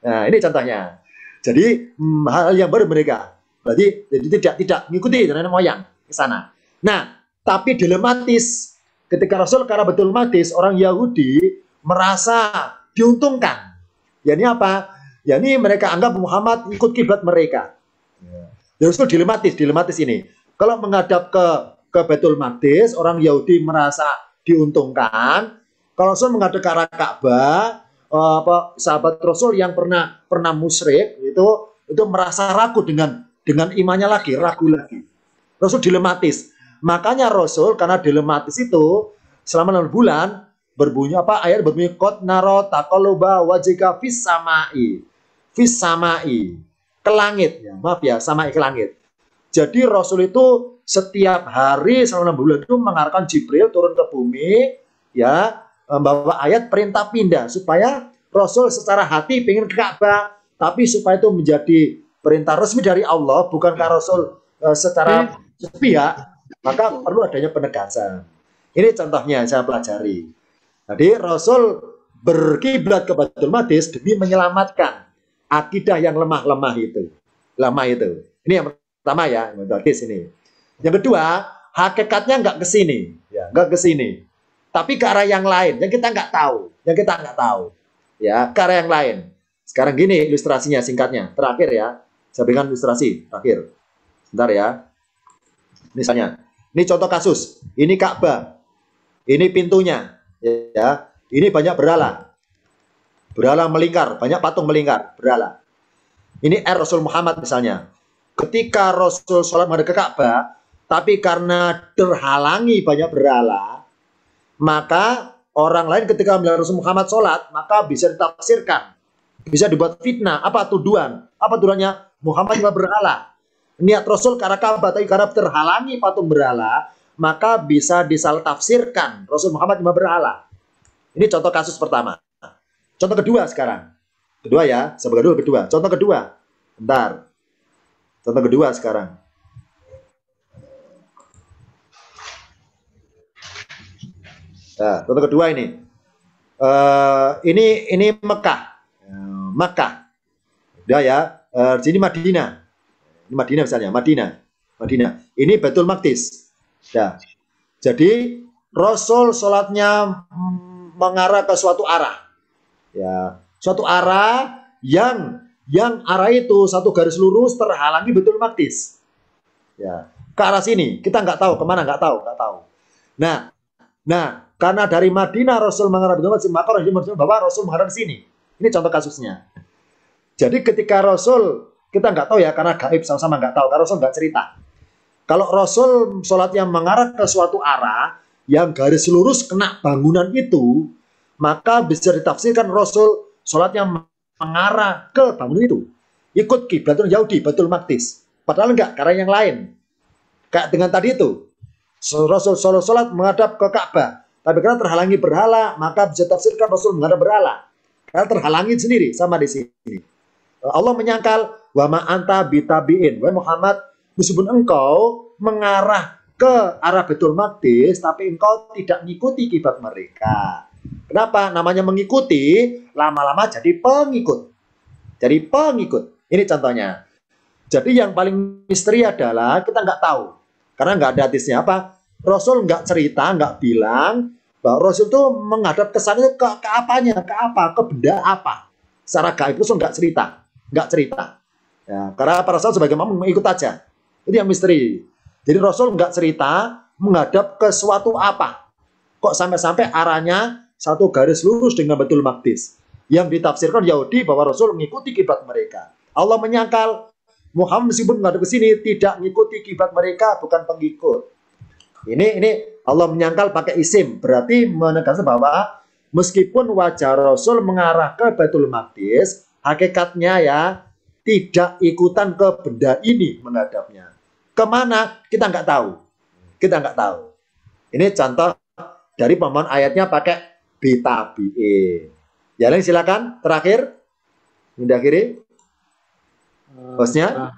Nah, ini contohnya. Jadi hal yang baru mereka. Berarti tidak mengikuti nenek moyang ke sana. Nah, tapi dilematis. Ketika Rasul ke arah Baitul Maqdis, orang Yahudi merasa diuntungkan. Ya ini apa? Ya ini mereka anggap Muhammad ikut kiblat mereka. Ya, Rasul dilematis ini. Kalau menghadap ke Baitul Maqdis, orang Yahudi merasa diuntungkan. Kalau Rasul menghadap ke arah Ka'bah, sahabat Rasul yang pernah musyrik itu merasa ragu dengan imannya lagi, ragu lagi. Rasul dilematis. Makanya Rasul karena dilematis itu selama 6 bulan berbunyi ayat berbunyi qad nara taqalluba wajhika fis samai ke langit ya. Maaf ya, samai ke langit. Jadi Rasul itu setiap hari selama 6 bulan itu mengarahkan Jibril turun ke bumi ya, membawa ayat perintah pindah supaya Rasul secara hati pengen ke Ka'bah, tapi supaya itu menjadi perintah resmi dari Allah, bukankah Rasul secara sepihak, maka perlu adanya penegasan. Ini contohnya saya pelajari. Jadi Rasul berkiblat ke Baitul Maqdis demi menyelamatkan akidah yang lemah itu. Ini yang pertama ya, Baitul Maqdis ini. Yang kedua, hakikatnya nggak ke sini, ya, nggak ke sini. Tapi ke arah yang lain, yang kita nggak tahu. Ya, ke arah yang lain. Sekarang gini ilustrasinya singkatnya. Terakhir ya, saya berikan ilustrasi terakhir. Sebentar ya. Misalnya, ini contoh kasus. Ini Ka'bah. Ini pintunya. Ya, ini banyak berhala. Berhala melingkar, banyak patung melingkar, berhala. Ini Rasul Muhammad misalnya. Ketika Rasul sholat menghadap ke Ka'bah, tapi karena terhalangi banyak berhala, maka orang lain ketika melihat Rasul Muhammad sholat, maka bisa ditafsirkan, bisa dibuat fitnah. Apa tuduhan? Apa tuduhannya? Muhammad juga berhala. Niat Rasul ke arah Ka'bah, tapi karena terhalangi patung berhala, maka bisa disalah tafsirkan Rasul Muhammad juga berhala. Ini contoh kasus pertama. Contoh kedua sekarang. Kedua ya, sebagai dulu kedua. Contoh kedua. Bentar. Contoh kedua sekarang. Nah, contoh kedua ini. Ini Mekah. Mekah. Udah ya. Sini Madinah. Ini Madinah misalnya, Madinah. Ini Baitul Maqdis. Ya. Jadi Rasul sholatnya mengarah ke suatu arah. Ya, suatu arah yang arah itu satu garis lurus terhalangi Baitul Maqdis. Ya, ke arah sini kita nggak tahu kemana, nggak tahu. Nah, karena dari Madinah Rasul mengarah Baitul Maqdis, maka Rasul bahwa Rasul mengarah ke sini. Ini contoh kasusnya. Jadi ketika Rasul, kita nggak tahu ya karena gaib sama-sama nggak tahu, karena Rasul nggak cerita. Kalau Rasul sholatnya mengarah ke suatu arah yang garis lurus kena bangunan itu, maka bisa ditafsirkan Rasul sholatnya mengarah ke bangunan itu. Ikut kiblat Yahudi, Baitul Maqdis. Padahal enggak, karena yang lain. Kayak dengan tadi itu. Rasul sholat menghadap ke Ka'bah. Tapi karena terhalangi berhala, maka bisa tafsirkan Rasul menghadap berhala. Karena terhalangi sendiri, sama di sini. Allah menyangkal, wa ma anta bitabiin. Wahai Muhammad, meskipun engkau mengarah ke arah Baitul Maqdis, tapi engkau tidak mengikuti kiblat mereka. Kenapa? Namanya mengikuti, lama-lama jadi pengikut. Ini contohnya. Jadi yang paling misteri adalah kita nggak tahu. Karena nggak ada hadisnya apa. Rasul nggak cerita, nggak bilang bahwa Rasul itu menghadap ke sana itu ke apanya, ke apa, ke benda apa. Secara gaib Rasul nggak cerita. Ya, karena para Rasul sebagai imam mengikut aja. Itu yang misteri. Jadi Rasul nggak cerita menghadap ke suatu apa. Kok sampai-sampai arahnya satu garis lurus dengan Baitul Maqdis. Yang ditafsirkan Yahudi bahwa Rasul mengikuti kiblat mereka. Allah menyangkal Muhammad meskipun menghadap ke sini tidak mengikuti kiblat mereka, bukan pengikut. Ini Allah menyangkal pakai isim, berarti menegaskan bahwa meskipun wajah Rasul mengarah ke Baitul Maqdis, hakikatnya ya tidak ikutan ke benda ini menghadapnya. Kemana? Kita nggak tahu. Kita nggak tahu. Ini contoh dari pemohon ayatnya pakai bitabiin. Ya, lain silakan. Terakhir, mendakhiri. Hostnya?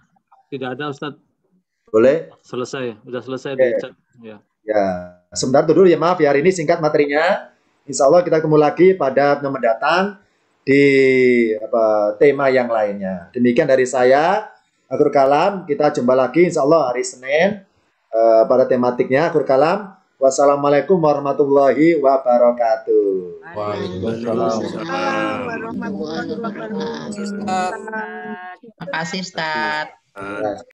Tidak ada, Ustadz. Boleh. Selesai. Sudah selesai di chat. Ya. Ya, sebentar dulu ya, maaf ya, hari ini singkat materinya. Insya Allah kita ketemu lagi pada yang mendatang di tema yang lainnya. Demikian dari saya, Akhir Kalam. Kita jumpa lagi insya Allah hari Senin pada tematiknya Akhir Kalam. Wassalamualaikum warahmatullahi wabarakatuh. Waalaikumsalam warahmatullahi wabarakatuh. Makasih, Ustaz.